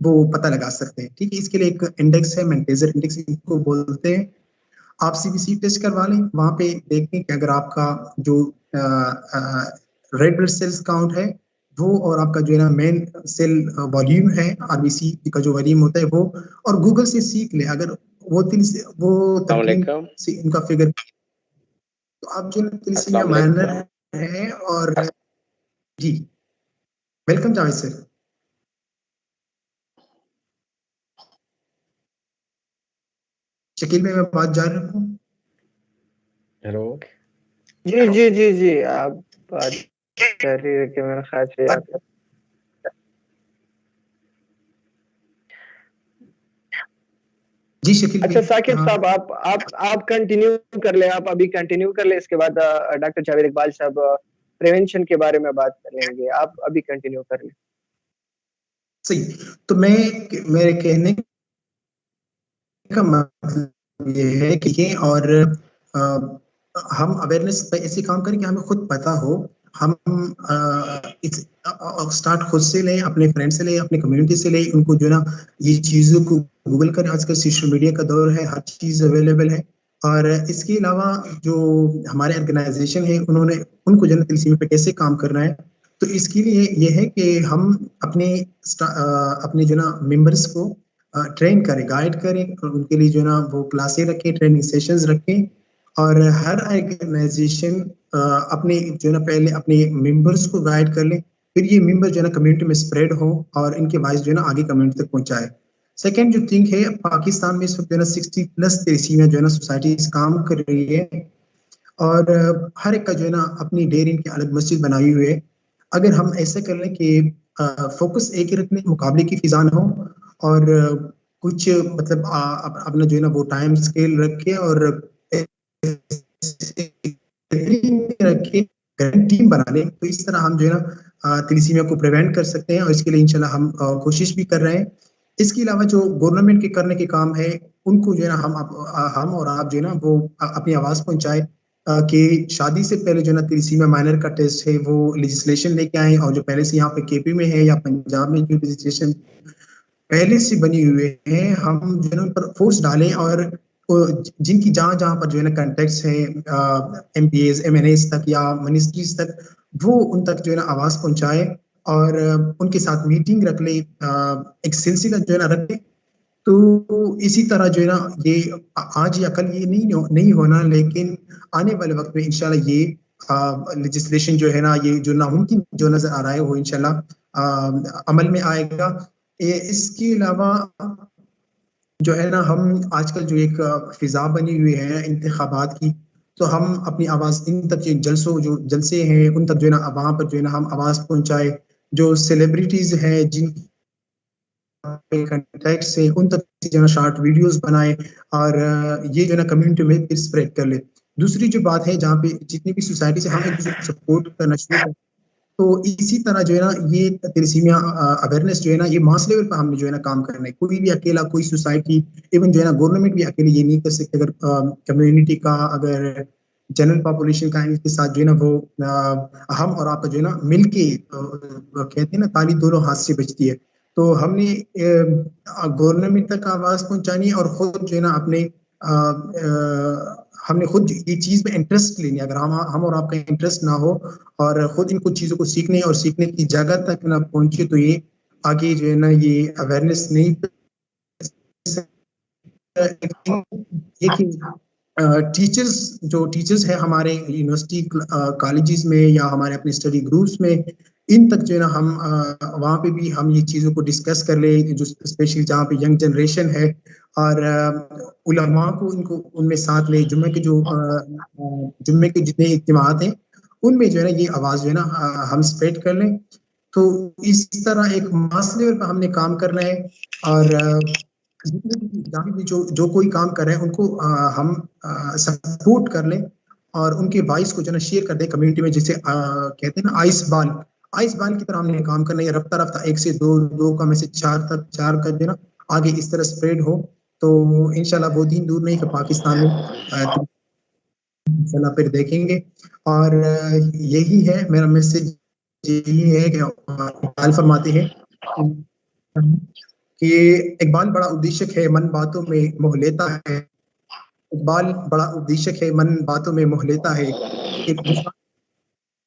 وہ پتہ لگا سکتے ہیں. ٹھیک ہے, اس کے لیے ایک انڈیکس ہے, مینٹیزر انڈیکس ان کو بولتے ہیں. آپ CBC ٹیسٹ کروا لیں, وہاں پہ دیکھیں کہ اگر آپ کا جو ریڈ بلڈ سیلز کاؤنٹ ہے وہ, اور آپ کا جو ہے نا مین سیل والیوم ہے RBC کا جو والیوم ہوتا ہے وہ, اور گوگل سے سیکھ لیں اگر وہ تقریباً سے ان کا فگر, تو آپ جو ہے تلیسیمیا مائنر ہے. اور جی ویلکم جاوید سر. شکیل میں بات جاری رکھوں. ہیلو. جی جی جی جی آپ بات جاری رکھیں, میرا خیال سے آپ جی شکیل. اچھا ثاقب صاحب آپ کنٹینیو کر لیں, آپ ابھی کنٹینیو کر لیں, اس کے بعد ڈاکٹر جاوید اقبال صاحب پریونشن کے بارے میں بات کر لیں گے. آپ ابھی کنٹینیو کر لیں. صحیح. تو میرے کہنے کا مطلب یہ ہے کہ یہ, اور ہم اویئرنیس پہ ایسے کام کریں کہ ہمیں خود پتا ہو. ہم اسٹارٹ خود سے لیں, اپنے فرینڈ سے لیں, اپنے کمیونٹی سے لیں, ان کو جو ہے نا یہ چیزوں کو گوگل کریں. آج کل سوشل میڈیا کا دور ہے, ہر چیز اویلیبل ہے. اور اس کے علاوہ جو ہمارے آرگنائزیشن ہے, ان کو جو ہے تلیسیمیا پہ کیسے کام کرنا ہے, تو اس کے لیے یہ ہے کہ ہم اپنے جو ہے نا ممبرس کو ٹرین کریں, گائیڈ کریں, اور ان کے لیے جو ہے نا وہ کلاسیں رکھیں, ٹریننگ سیشنز رکھیں. اور ہر آرگنائزیشن اپنے جو ہے نا پہلے اپنے ممبرس کو گائیڈ کر لیں, پھر یہ ممبر جو ہے نا کمیونٹی میں اسپریڈ ہو اور ان کے وائس جو ہے نا آگے کمیونٹی تک پہنچائے. سیکنڈ جو تھنک ہے, پاکستان میں اس وقت جو ہے نا 60+ تلیسیمیا جو ہے نا سوسائٹیز کام کر رہی ہے, اور ہر ایک کا جو ہے نا اپنی ڈیر ان کی الگ مسجد بنائی ہوئی ہے. اگر ہم ایسا کر لیں کہ فوکس ایک ہی رکھنے, مقابلے کی فضا نہ ہو, اور کچھ مطلب اپنا جو ہے نا وہ ٹائم اسکیل رکھے اور رکھے, ٹیم بنا لیں, تو اس طرح ہم جو ہے نا تلیسیمیا کو پریونٹ کر سکتے ہیں. اور اس کے لیے انشاءاللہ ہم کوشش بھی کر رہے ہیں. اس کے علاوہ جو گورنمنٹ کے کرنے کے کام ہے, ان کو جو ہے نا ہم اور آپ جو ہے نا وہ اپنی آواز پہنچائے کہ شادی سے پہلے جو ہے نا تلیسیمیا مائنر کا ٹیسٹ ہے وہ لیجسلیشن لے کے آئیں, اور جو پہلے سے یہاں پہ KP میں ہے یا پنجاب میں جو لیجسلیشن پہلے سے بنی ہوئے ہیں, ہم جو ہے نا ان پر فورس ڈالیں, اور جن کی جہاں پر جو ہے نا کنٹیکٹس ہیں MPAs MNAs تک یا منسٹریز تک, وہ ان تک جو ہے نا آواز پہنچائے, اور ان کے ساتھ میٹنگ رکھ لیں, ایک سلسلہ جو ہے نا رکھ لیں. تو اسی طرح جو ہے نا یہ آج یا کل یہ نہیں ہونا, لیکن آنے والے وقت میں انشاءاللہ یہ لیجسلیشن جو ہے نا, یہ جو ناممکن جو نظر آ رہا ہے وہ انشاءاللہ عمل میں آئے گا. اس کے علاوہ جو ہے نا ہم آج کل جو ایک فضا بنی ہوئی ہے انتخابات کی, تو ہم اپنی آواز ان تک جو جلسے ہیں ان تک جو ہے نا وہاں پر جو ہے نا ہم آواز پہنچائے. جو سیلیبریٹیز ہیں جن کنٹیکٹس ہیں ان تک جو ہے نا شارٹ ویڈیوز بنائے, اور یہ جو ہے نا کمیونٹی میں پھر اسپریڈ کر لے. دوسری جو بات ہے, جہاں پہ جتنی بھی سوسائٹی سے ہم ایک دوسرے کو سپورٹ کرنا شروع کریں, تو اسی طرح جو ہے نا یہ تلیسیمیا اویئرنیس جو ہے نا یہ ماس لیول پر ہم نے جو ہے نا کام کرنا ہے. کوئی بھی اکیلا, کوئی سوسائٹی, ایون جو ہے نا گورنمنٹ بھی اکیلے یہ نہیں کر سکتے. اگر کمیونٹی کا, اگر جنرل پاپولیشن کا ان کے ساتھ جو ہے نا وہ ہم اور آپ کا جو ہے نا مل کے کہتے ہیں نا تالی دونوں ہاتھ سے بجتی ہے. تو ہم نے گورنمنٹ تک آواز پہنچانی اور خود جو ہے نا اپنے ہم نے خود یہ چیز میں انٹرسٹ لینی. اگر ہم اور آپ کا انٹرسٹ نہ ہو اور خود ان کچھ چیزوں کو سیکھنے اور سیکھنے کی جگہ تک نہ پہنچے, تو یہ آگے جو ہے نا یہ اویئرنیس نہیں. ٹیچرز ہیں ہمارے یونیورسٹی کالجز میں یا ہمارے اپنے اسٹڈی گروپس میں, ان تک جو ہے نا ہم وہاں پہ بھی ہم یہ چیزوں کو ڈسکس کر لیں, جو اسپیشلی جہاں پہ ینگ جنریشن ہے, اور علماء کو ان میں ساتھ لیں. جمعے کے جتنے اجتماعات ہیں ان میں جو ہے نا یہ آواز جو ہے نا ہم اسپریڈ کر لیں. تو اس طرح ایک ماس لیول پر ہم نے کام کرنا ہے, اور جو کوئی کام کر رہے ہیں ان کو ہم سپورٹ کر لیں, اور ان کے وائس کو جو ہے نا شیئر کر دیں کمیونٹی میں. جسے کہتے ہیں نا آئس بال کی طرح ہم نے کام کرنا ہے. رفتہ رفتہ 1 سے 2 کا میں سے 4 تک, 4 کا جو ہے نا آگے اس طرح اسپریڈ ہو. تو انشاءاللہ وہ دن دور نہیں کہ پاکستان میں انشاءاللہ پھر دیکھیں گے. اور یہی ہے میرا میسج, یہی ہے کہ فرماتے ہیں کہ اقبال بڑا اپدیشک ہے من باتوں میں موہ لیتا ہے، اقبال بڑا اپدیشک ہے من باتوں میں موہ لیتا ہے،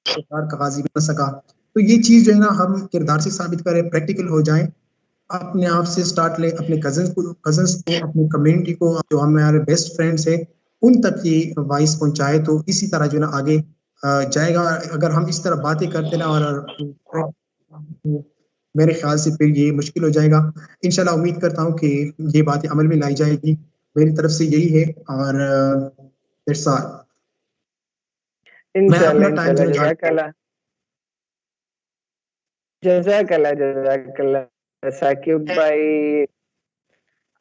کردار کا غازی بن سکا. تو یہ چیز جو ہے نا ہم کردار سے ثابت کریں، پریکٹیکل ہو جائیں، اپنے آپ سے سٹارٹ لیں، اپنے کزنس کو، اپنی کمیونٹی کو، جو ہمارے بیسٹ فرینڈس ہیں ان تک یہ وائس پہنچائے، تو اسی طرح جو ہے نا آگے جائے گا. اگر ہم اس طرح باتیں کرتے نا اور میرے خیال سے پھر یہ مشکل ہو جائے گا. انشاءاللہ امید کرتا ہوں کہ یہ باتیں عمل میں لائی جائے گی. میری طرف سے یہی ہے اور that's all. انشاءاللہ انشاءاللہ. جزاک اللہ جزاک اللہ جزاک اللہ ثاقب بھائی،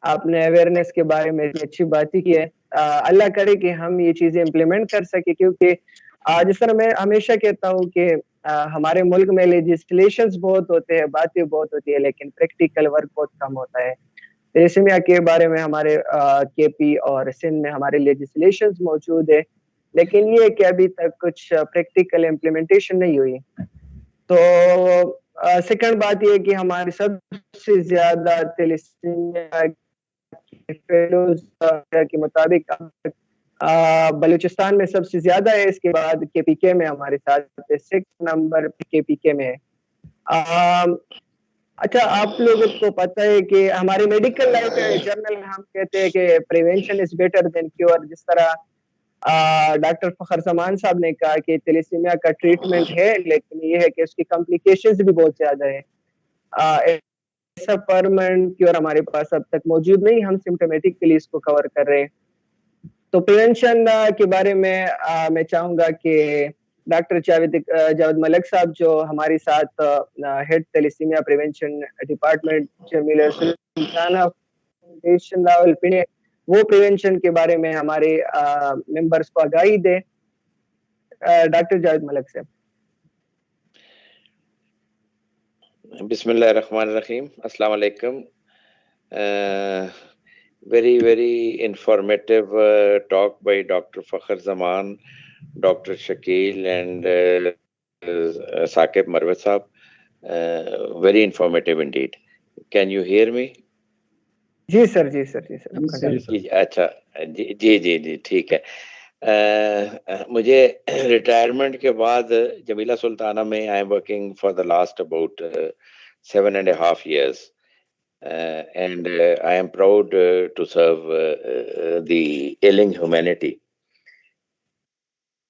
آپ نے اویئرنیس کے بارے میں اچھی بات ہی کی ہے. اللہ کرے کہ ہم یہ چیزیں امپلیمنٹ کر سکیں، کیونکہ جس طرح میں ہمیشہ کہتا ہوں کہ ہمارے ملک میں لیجسلیشنز بہت ہوتے ہیں، باتیں بہت ہوتی ہے، لیکن پریکٹیکل ورک بہت کم ہوتا ہے. تیلیسیمیا کے بارے میں ہمارے کے پی اور سندھ میں ہمارے لیجسلیشنز موجود ہے، لیکن یہ کہ ابھی تک کچھ پریکٹیکل امپلیمنٹیشن نہیں ہوئی. تو سیکنڈ بات یہ کہ ہماری سب سے زیادہ تیلیسیمیا فیلوز کے مطابق بلوچستان میں سب سے زیادہ ہے، اس کے بعد کے پی کے میں ہمارے ساتھ 6 نمبر کے پی کے میں ہے. اچھا، آپ لوگوں کو پتہ ہے کہ ہماری میڈیکل لائف جرنل میں ہم کہتے ہیں کہ prevention is better than cure. جس طرح ڈاکٹر فخر زمان صاحب نے کہا کہ تیلیسیمیا کا ٹریٹمنٹ ہے، لیکن یہ ہے کہ اس کی کمپلیکیشنز بھی بہت زیادہ ہیں. ایسا پرماننٹ کیور ہمارے پاس اب تک موجود نہیں، ہم سمپٹومیٹکلی اس کو کور کر رہے ہیں. تو پریونشن کے بارے میں میں چاہوں گا کہ ڈاکٹر جاوید ملک صاحب جو ہمارے ساتھ ہیڈ تیلیسیمیا پریونشن ڈپارٹمنٹ جمیلہ سلطانہ فاؤنڈیشن راولپنڈی، وہ پریونشن کے بارے میں ہمارے ممبرز کو آگاہی دے. ڈاکٹر جاوید ملک صاحب. بسم اللہ الرحمن الرحیم. السلام علیکم. very informative talk by Dr. Fakhar Zaman, Dr. Shakil and Saqib Marwat Sahab. Very informative indeed. Can you hear me? جی سر جی سر جی سر. اچھا جی ٹھیک ہے. مجھے ریٹائرمنٹ کے بعد جمیلہ سلطانہ میں I am working for the last about 7.5 years. And I am proud to serve the ailing humanity.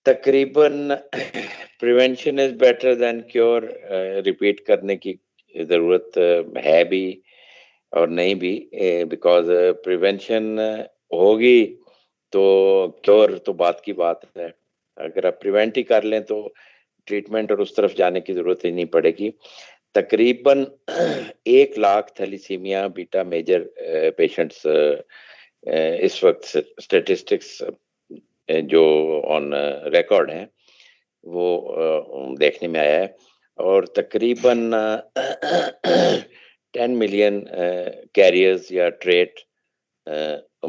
تقریباً prevention is better than cure repeat کرنے کی ضرورت ہے بھی اور نہیں بھی, because prevention ہوگی تو کیور تو بات کی بات ہے. اگر آپ پریونٹ ہی کر لیں تو ٹریٹمنٹ اور اس طرف جانے کی ضرورت ہی نہیں پڑے گی. تقریباً 1 لاکھ تھیلیسیمیا بیٹا میجر پیشنٹس اس وقت اسٹیٹسٹکس جو آن ریکارڈ ہیں وہ دیکھنے میں آیا ہے, اور تقریباً 10 ملین کیریئرز یا ٹریٹ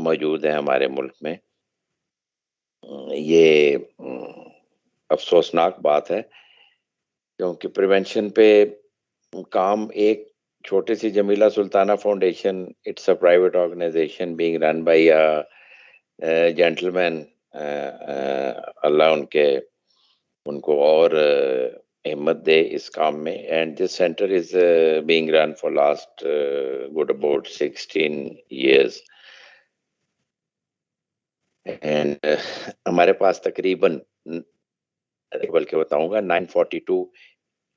موجود ہیں ہمارے ملک میں. یہ افسوسناک بات ہے کیونکہ پریونشن پہ کام ایک چھوٹی سی Jamila Sultana foundation, it's a private organization being run by gentleman, Allah ان کو اور ہمت دے اس کام میں. And this center is being run for last good about 16 years. And ہمارے پاس تقریباً بلکہ بتاؤں گا 942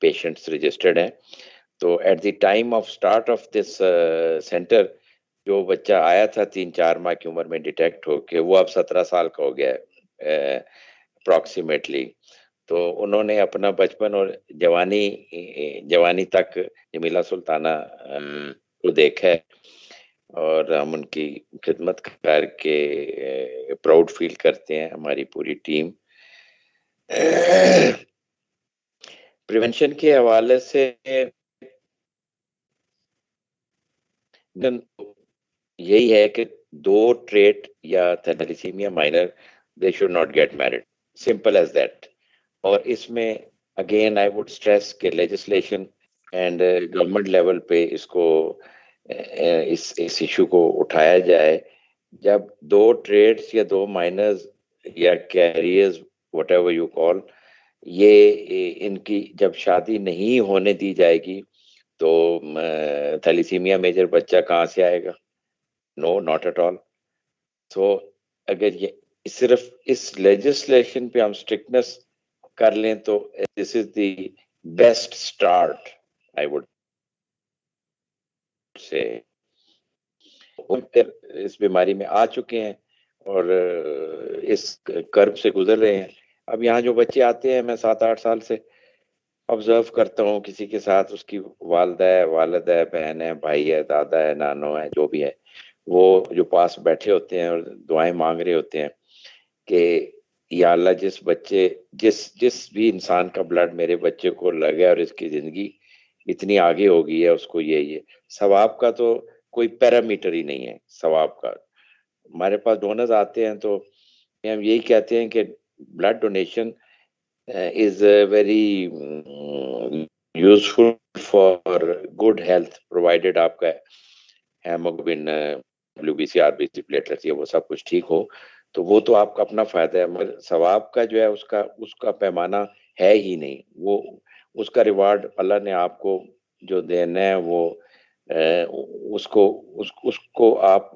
پیشنٹس رجسٹرڈ ہیں. تو at the time of start of this centre جو بچہ آیا تھا 3-4 ماہ کی عمر میں ڈیٹیکٹ ہو کے, وہ اب 17 سال کا ہو گیا ہے اپروکسیمیٹلی. تو انہوں نے اپنا بچپن اور جوانی تک جمیلہ سلطانہ کو دیکھا ہے, اور ہم ان کی خدمت کر کے پراؤڈ فیل کرتے ہیں, ہماری پوری ٹیم. پریونشن کے حوالے سے یہی ہے کہ 2 ٹریٹ یا thalassaemia minor they should not get married, simple as that. اور اس میں اگین آئی وڈ اسٹریس کہ لیجسلیشن اینڈ گورنمنٹ لیول پہ اس کو اس ایشو کو اٹھایا جائے. جب 2 ٹریڈس یا 2 مائنرز یا carriers whatever you call, یہ ان کی جب شادی نہیں ہونے دی جائے گی تو تھیلیسیمیا میجر بچہ کہاں سے آئے گا؟ نو, ناٹ ایٹ آل. تو اگر یہ صرف اس لیجسلیشن پہ ہم اسٹرکٹنس کر لیں تو this is the best start I would سے. اس بیماری میں آ چکے ہیں اور اس کرب سے گزر رہے ہیں. اب یہاں جو بچے آتے ہیں, میں 7-8 سال سے آبزرو کرتا ہوں, کسی کے ساتھ اس کی والدہ ہے, والد ہے, بہن ہے, بھائی ہے, دادا ہے, نانو ہے, جو بھی ہے, وہ جو پاس بیٹھے ہوتے ہیں اور دعائیں مانگ رہے ہوتے ہیں کہ یا اللہ جس بچے جس بھی انسان کا بلڈ میرے بچے کو لگے اور اس کی زندگی اتنی آگے ہو گئی ہے, اس کو یہ ثواب کا تو کوئی پیرامیٹر ہی نہیں ہے. ثواب کا ہمارے پاس ڈونرز آتے ہیں تو ہم یہی کہتے ہیں کہ blood donation is very useful for good health provided آپ کا ہیموگلوبن WBC RBC پلیٹلیٹس یہ وہ سب کچھ ٹھیک ہو تو وہ تو آپ کا اپنا فائدہ ہے, مگر ثواب کا جو ہے اس کا پیمانہ ہے ہی نہیں. وہ اس کا ریوارڈ اللہ نے آپ کو جو دینا ہے وہ اس کو آپ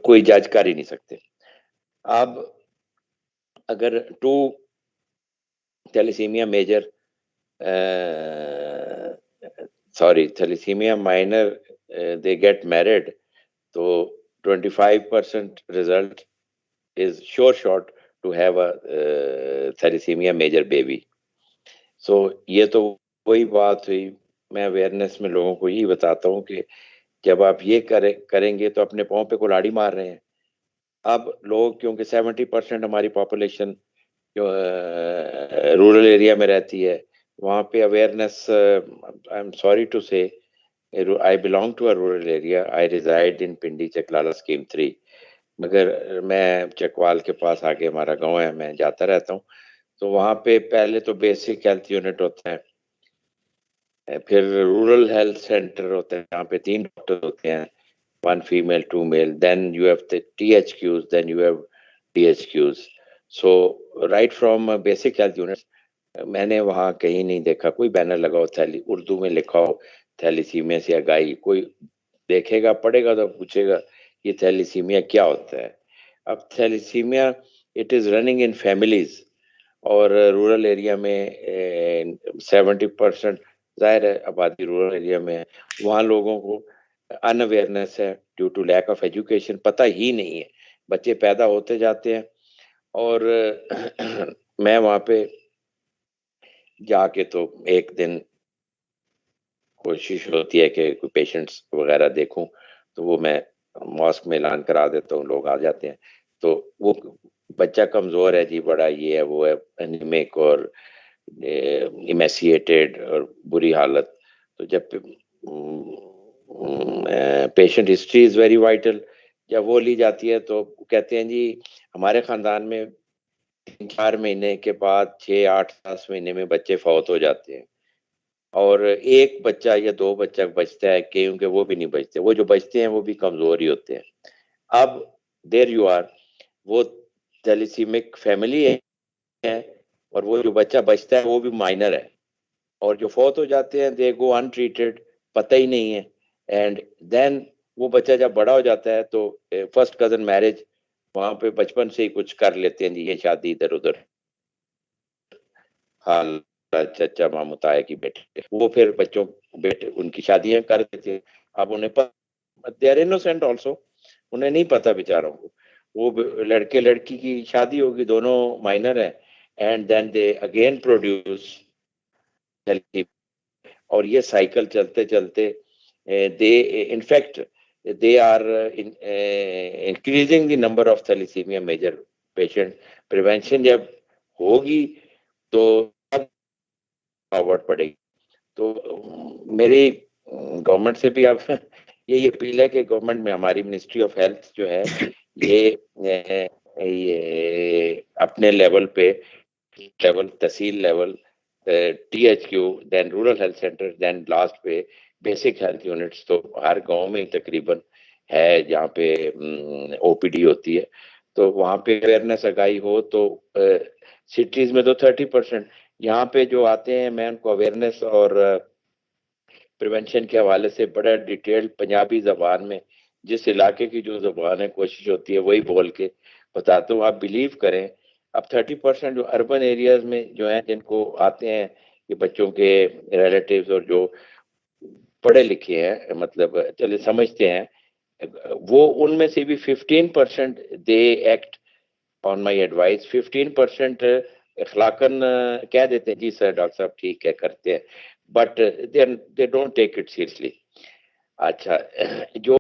کوئی جج کر ہی نہیں سکتے. اب اگر 2 thalassaemia major thalassaemia minor they get married تو 25% result is sure shot to have a thalassemia major baby. So یہ تو وہی بات ہوئی. میں اویئرنیس میں لوگوں کو یہی بتاتا ہوں کہ جب آپ یہ کریں گے تو اپنے پاؤں پہ کلاڑی مار رہے ہیں. اب لوگ کیونکہ 70% ہماری پاپولیشن جو رورل ایریا میں رہتی ہے, وہاں پہ awareness, I am sorry to say I belong to a rural area. I reside in Pindi Chaklala scheme 3, مگر میں چکوال کے پاس آگے ہمارا گاؤں ہے, میں جاتا رہتا ہوں. تو وہاں پہ پہلے تو بیسک ہیلتھ یونٹ ہوتا ہے, پھر رورل ہیلتھ سینٹر ہوتا ہے, جہاں پہ 3 ڈاکٹر ہوتے ہیں, 1 female 2 male, then you have the THQs, then you have DHQs. So right from basic health units میں نے وہاں کہیں نہیں دیکھا کوئی بینر لگا ہو اردو میں لکھا ہو تھیلیسیمیا سے آگاہی. کوئی دیکھے گا پڑھے گا تو پوچھے گا یہ تھیلیسیمیا کیا ہوتا ہے. اب thalassaemia it is running in families, اور رورل ایریا میں 70% ظاہر ہے آبادی رورل ایریا میں ہے, وہاں لوگوں کو ان اویئرنیس ہے due to lack of education, پتہ ہی نہیں ہے, بچے پیدا ہوتے جاتے ہیں. اور میں وہاں پہ جا کے تو ایک دن کوشش ہوتی ہے کہ کوئی پیشنٹس وغیرہ دیکھوں, تو وہ میں ماسک میں اعلان کرا دیتا ہوں, لوگ آ جاتے ہیں. تو وہ بچہ کمزور ہے جی, بڑا یہ ہے وہ ہے, انیمک اور ایمیسیٹیڈ اور بری حالت. تو جب patient history is very vital, جب وہ لی جاتی ہے تو کہتے ہیں جی ہمارے خاندان میں 3-4 مہینے کے بعد 6-8-10 مہینے میں بچے فوت ہو جاتے ہیں, اور 1 بچہ یا 2 بچہ بچتا ہے, کیونکہ وہ بھی نہیں بچتے, وہ جو بچتے ہیں وہ بھی کمزور ہی ہوتے ہیں. اب دیر یو آر, وہ تھیلیسیمک فیملی ہے اور وہ جو بچہ بچتا ہے وہ بھی مائنر ہے, اور جو فوت ہو جاتے ہیں دے گو ان ٹریٹڈ, پتہ ہی نہیں ہے. اینڈ دین وہ بچہ جب بڑا ہو جاتا ہے تو فرسٹ کزن میرج وہاں پہ بچپن سے ہی کچھ کر لیتے ہیں جی, یہ شادی ادھر ادھر, حال چچا ماموں تایا کی بیٹے, وہ پھر بچوں بیٹے ان کی شادیاں کر دیتے ہیں. اب انہیں دے آر انوسینٹ آلسو, انہیں نہیں پتا بیچاروں کو, وہ لڑکے لڑکی کی شادی ہوگی, دونوں مائنر ہیں, and then they again produce, اور یہ سائیکل چلتے چلتے they in fact they are increasing the number of thalassemia major patient. Prevention جب ہوگی تو فارورڈ پڑے گی. تو میری گورنمنٹ سے بھی اب یہی اپیل ہے کہ گورنمنٹ میں ہماری منسٹری آف ہیلتھ جو ہے یہ اپنے لیول پہ تحصیل level THQ, then rural health center, then last پہ بیسک ہیلتھ یونٹس تو ہر گاؤں میں تقریباً ہے جہاں پہ او پی ڈی ہوتی ہے، تو وہاں پہ اویئرنیس اگائی ہو تو سٹیز میں تو 30%، یہاں پہ جو آتے ہیں میں ان کو اویئرنیس اور پریونشن کے حوالے سے بڑا ڈیٹیل پنجابی زبان میں جس علاقے کی جو زبان ہے کوشش ہوتی ہے وہی بول کے بتاتا ہوں. آپ بلیو کریں اب 30% جو اربن ایریاز میں جو ہیں جن کو آتے ہیں کہ بچوں کے ریلیٹیوز اور جو پڑھے لکھے ہیں مطلب چلے سمجھتے ہیں، وہ ان میں سے بھی 15% they act on my advice. 15% اخلاقاً کہہ دیتے ہیں جی سر ڈاکٹر صاحب ٹھیک ہے کرتے ہیں، but they don't take it seriously. اچھا جو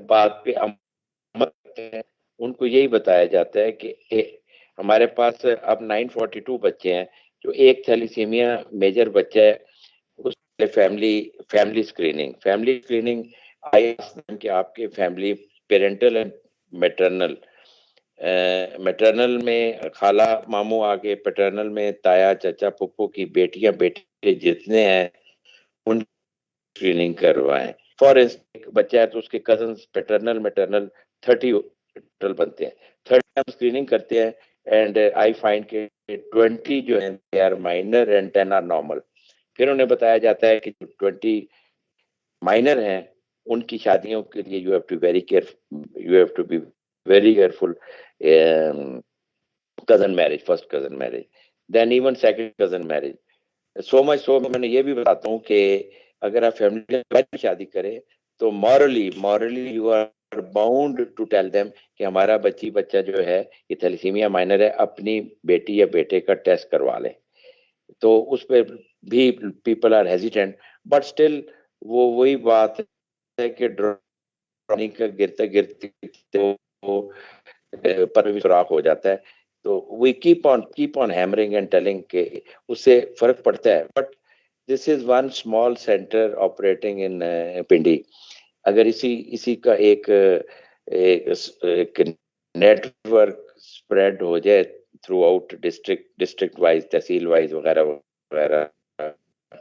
بات پہ عمل کرتے ہیں ان کو یہی بتایا جاتا ہے کہ ہمارے پاس اب 942 بچے ہیں جو ایک تھیلیسیمیا میجر بچہ ہے، اس فیملی اسکریننگ آئی کہ آپ کے فیملی پیرنٹل اینڈ میٹرنل میں خالہ ماموں آگے، پیٹرنل میں تایا چچا پھپھو کی بیٹیاں بیٹے جتنے ہیں ان اسکریننگ کروائیں. فار انسٹنس بچہ ہے تو اس کے کزنس پیٹرنل میٹرنل 30 بنتے ہیں، 30 ہم اسکریننگ کرتے ہیں اینڈ آئی فائنڈ کہ 20 جو ہیں they are minor and 10 are normal. پھر انہیں بتایا جاتا ہے کہ 20 مائنر ہیں ان کی شادیوں کے لیے you have to be very careful. cousin marriage, first cousin marriage, then even second cousin marriage. so much so میں نے یہ بھی بتاتا ہوں کہ اگر آپ فیملی میں شادی کریں تو morally you are bound to tell them کہ ہمارا بچہ جو ہے یہ تھیلیسیمیا مائنر ہے، اپنی بیٹی یا بیٹے کا ٹیسٹ کروا لیں. تو اس پہ بھی people are hesitant, but still وہی بات ہے کہ ڈرونگ کا گرتے پر بھی سوراخ ہو جاتا ہے. تو we keep on hammering and telling کہ اس سے فرق پڑتا ہے. But this is one small centre operating in Pindi. اگر اسی کا ایک نیٹ ورک اسپریڈ ہو جائے تھرو آؤٹ ڈسٹرکٹ وائز، تحصیل وائز وغیرہ وغیرہ،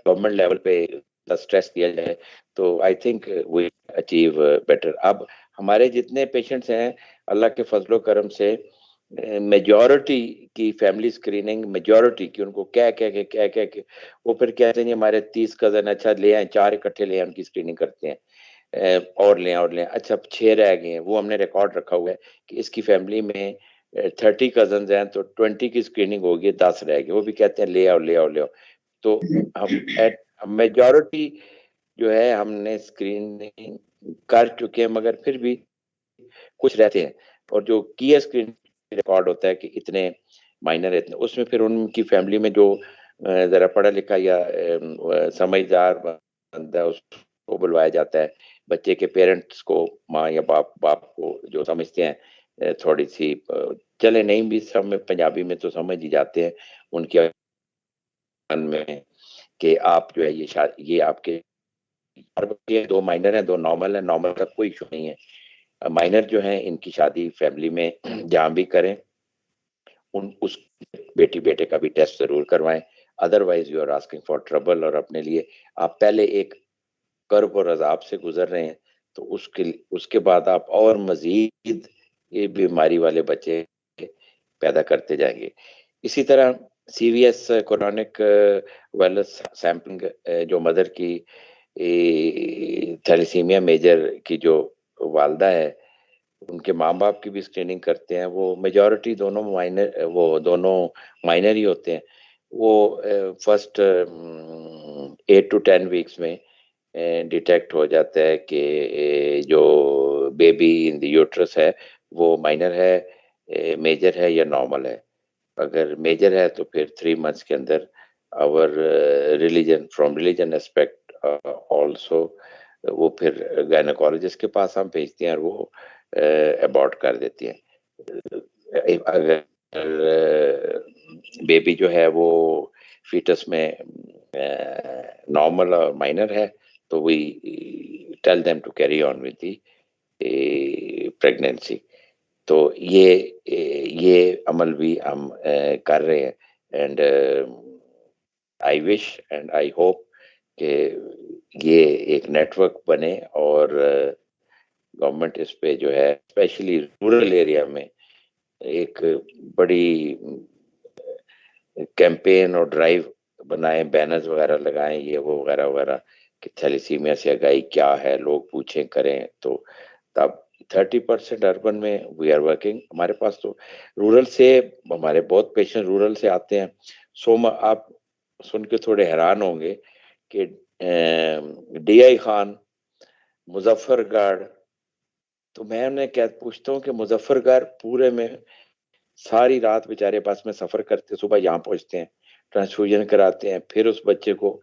گورنمنٹ لیول پہ اسٹریس دیا جائے تو I think we achieve better. اب ہمارے جتنے پیشنٹس ہیں اللہ کے فضل و کرم سے میجورٹی کی فیملی اسکریننگ، میجورٹی کی ان کو کہہ کے وہ پھر کہتے ہیں ہمارے 30 کزن، اچھا لے آئیں 4 اکٹھے لے آئیں ان کی اسکریننگ کرتے ہیں اور لیں اچھا 6 رہ گئے ہیں، وہ ہم نے ریکارڈ رکھا ہوا ہے کہ اس کی فیملی میں 30 کزنز ہیں تو 20 کی اسکریننگ ہوگی، 10 رہ گئے، وہ بھی کہتے ہیں لے آؤ. تو ہم میجورٹی جو ہے ہم نے اسکریننگ کر چکے ہیں، مگر پھر بھی کچھ رہتے ہیں اور جو کیا اسکرین ریکارڈ ہوتا ہے کہ اتنے مائنر اتنے، اس میں پھر ان کی فیملی میں جو ذرا پڑھا لکھا یا سمجھدار بندہ اس کو بلوایا جاتا ہے. بچے کے پیرنٹس کو، ماں یا باپ کو جو سمجھتے ہیں تھوڑی سی چلے نہیں بھی سب پنجابی میں تو سمجھ ہی جاتے ہیں ان کے میں کہ آپ جو ہے یہ آپ کے 2 مائنر ہیں 2 نارمل ہیں، نارمل کا کوئی ایشو نہیں ہے. مائنر جو ہیں ان کی شادی فیملی میں جہاں بھی کریں اس بیٹی بیٹے کا بھی ٹیسٹ ضرور کروائیں. Otherwise you are asking for trouble, اور اپنے لیے آپ پہلے ایک کرب اور عذاب سے گزر رہے ہیں تو اس کے بعد آپ اور مزید یہ بیماری والے بچے پیدا کرتے جائیں گے. اسی طرح سی V S chronic wellness sampling جو مدر کی تھیلیسیمیا میجر کی جو والدہ ہے ان کے ماں باپ کی بھی اسکریننگ کرتے ہیں. وہ میجورٹی دونوں مائنر ہی ہوتے ہیں. وہ فرسٹ 8 to 10 ویکس میں ڈیٹیکٹ ہو جاتا ہے کہ جو بیبی ان دی یوٹرس ہے وہ مائنر ہے، میجر ہے یا نارمل ہے. اگر میجر ہے تو پھر 3 months کے اندر اور فرام ریلیجن اسپیکٹ آلسو وہ پھر گائنیکولوجسٹ کے پاس ہم بھیجتے ہیں اور وہ ابارٹ کر دیتی ہیں. اگر بیبی جو ہے وہ فیٹس میں نارمل اور مائنر ہے تو we tell them to carry on with the pregnancy. تو یہ عمل بھی ہم کر رہے ہیں. And I wish and I hope کہ یہ ایک نیٹ ورک بنے اور گورنمنٹ اس پہ جو ہے اسپیشلی رورل ایریا میں ایک بڑی کیمپین اور ڈرائیو بنائیں، بینرز وغیرہ لگائیں، یہ وہ وغیرہ وغیرہ کہ تھیلیسیمیا سے آگاہی کیا ہے، لوگ پوچھیں کریں. تو تب 30% اربن میں وی آر ورکنگ. ہمارے پاس تو رورل سے ہمارے بہت پیشنٹ رورل سے آتے ہیں. آپ سن کے تھوڑے حیران ہوں گے کہ ڈی آئی خان، مظفر گڑھ، تو میں انہیں کیا پوچھتا ہوں کہ مظفر گڑھ پورے میں ساری رات بیچارے بس میں سفر کرتے، صبح یہاں پہنچتے ہیں، ٹرانسفیوژن کراتے ہیں، پھر اس بچے کو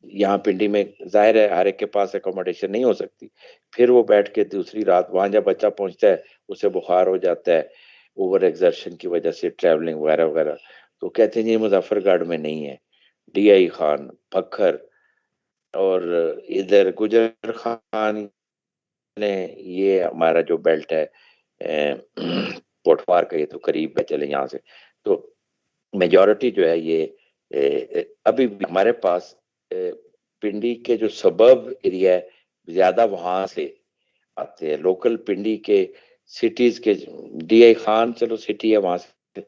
یہاں پنڈی میں ظاہر ہے ہر ایک کے پاس اکوموڈیشن نہیں ہو سکتی، پھر وہ بیٹھ کے دوسری رات وہاں جب بچہ پہنچتا ہے اسے بخار ہو جاتا ہے اوور ایگزرشن کی وجہ سے، ٹریولنگ وغیرہ وغیرہ. تو کہتے ہیں یہ مظفر گڑھ میں نہیں ہے، ڈی آئی خان، پکھر اور ادھر گجر خان نے، یہ ہمارا جو بیلٹ ہے پوٹوار کا، یہ تو قریب ہے چلے یہاں سے. تو میجورٹی جو ہے یہ ابھی بھی ہمارے پاس پنڈی کے جو سبب ایریا ہے زیادہ وہاں سے آتے ہیں. لوکل پنڈی کے سٹیز کے، ڈی آئی خان چلو سٹی ہے وہاں سے،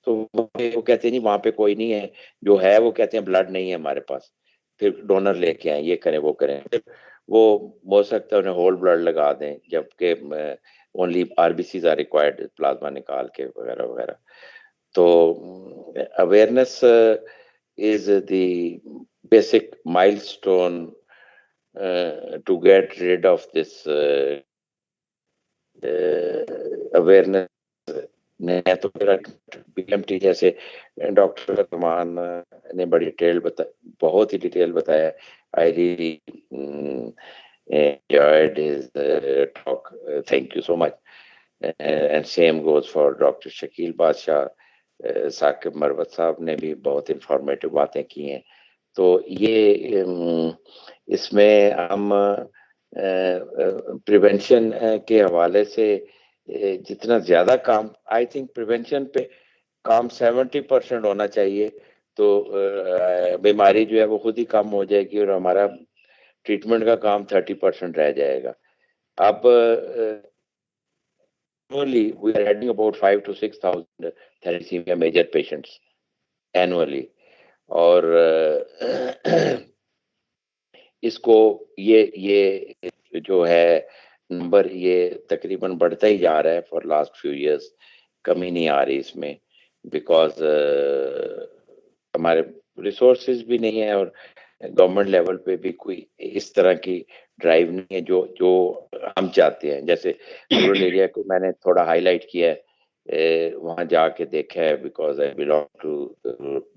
تو وہ کہتے ہیں نہیں وہاں پہ کوئی نہیں ہے، جو ہے وہ کہتے ہیں بلڈ نہیں ہے ہمارے پاس، پھر ڈونر لے کے آئیں، یہ کریں وہ کریں. وہ ہو سکتا ہے انہیں ہول بلڈ لگا دیں، جبکہ only R B Cs are required, plasma نکال کے وغیرہ وغیرہ. تو awareness is the basic milestone to get rid of this awareness. نے تو میرا بی ایم ٹی جیسے ڈاکٹر رحمان نے بڑی ڈیٹیل بہت ہی ڈیٹیل بتایا. I really enjoyed his talk. Thank you so much. And same goes for Dr. Shakeel بادشاہ. ثاقب مروت صاحب نے بھی بہت انفارمیٹو باتیں کی ہیں. تو یہ اس میں ہم پریونشن کے حوالے سے جتنا زیادہ کام، آئی تھنک پریونشن پہ کام 70% ہونا چاہیے، تو بیماری جو ہے وہ خود ہی کم ہو جائے گی اور ہمارا ٹریٹمنٹ کا کام 30% رہ جائے گا. اب we are adding about 5,000 to 6,000 thalassemia major patients annually. اور اس کو یہ جو ہے نمبر یہ تقریباً بڑھتا ہی جا رہا ہے فار لاسٹ فیو ایئرس، کمی نہیں آ رہی اس میں، بیکاز ہمارے ریسورسز بھی نہیں ہیں اور گورنمنٹ لیول پہ بھی کوئی اس طرح کی ڈرائیو نہیں ہے جو ہم چاہتے ہیں. جیسے رورل ایریا کو میں نے تھوڑا ہائی لائٹ کیا ہے، وہاں جا کے دیکھا ہے، because I belong to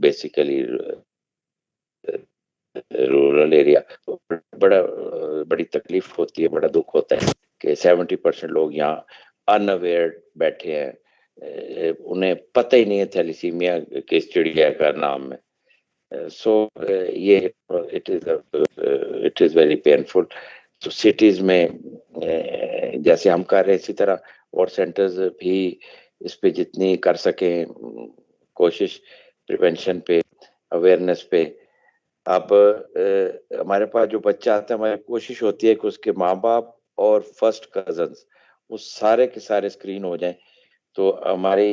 basically rural area. بڑی تکلیف ہوتی ہے، بڑا دکھ ہوتا ہے کہ 70% لوگ یہاں ان اویئر بیٹھے ہیں، انہیں پتہ ہی نہیں ہے تھیلیسیمیا کس چڑیا کا نام ہے. سو یہ اٹ از ویری پینفل. تو سٹیز میں جیسے ہم کر رہے ہیں اسی طرح اور سینٹرز بھی اس پہ جتنی کر سکیں کوشش پریونشن پہ، اویئرنیس پہ. اب ہمارے پاس جو بچہ آتا ہے، ہماری کوشش ہوتی ہے کہ اس کے ماں باپ اور فرسٹ کزنز وہ سارے کے سارے اسکرین ہو جائیں. تو ہماری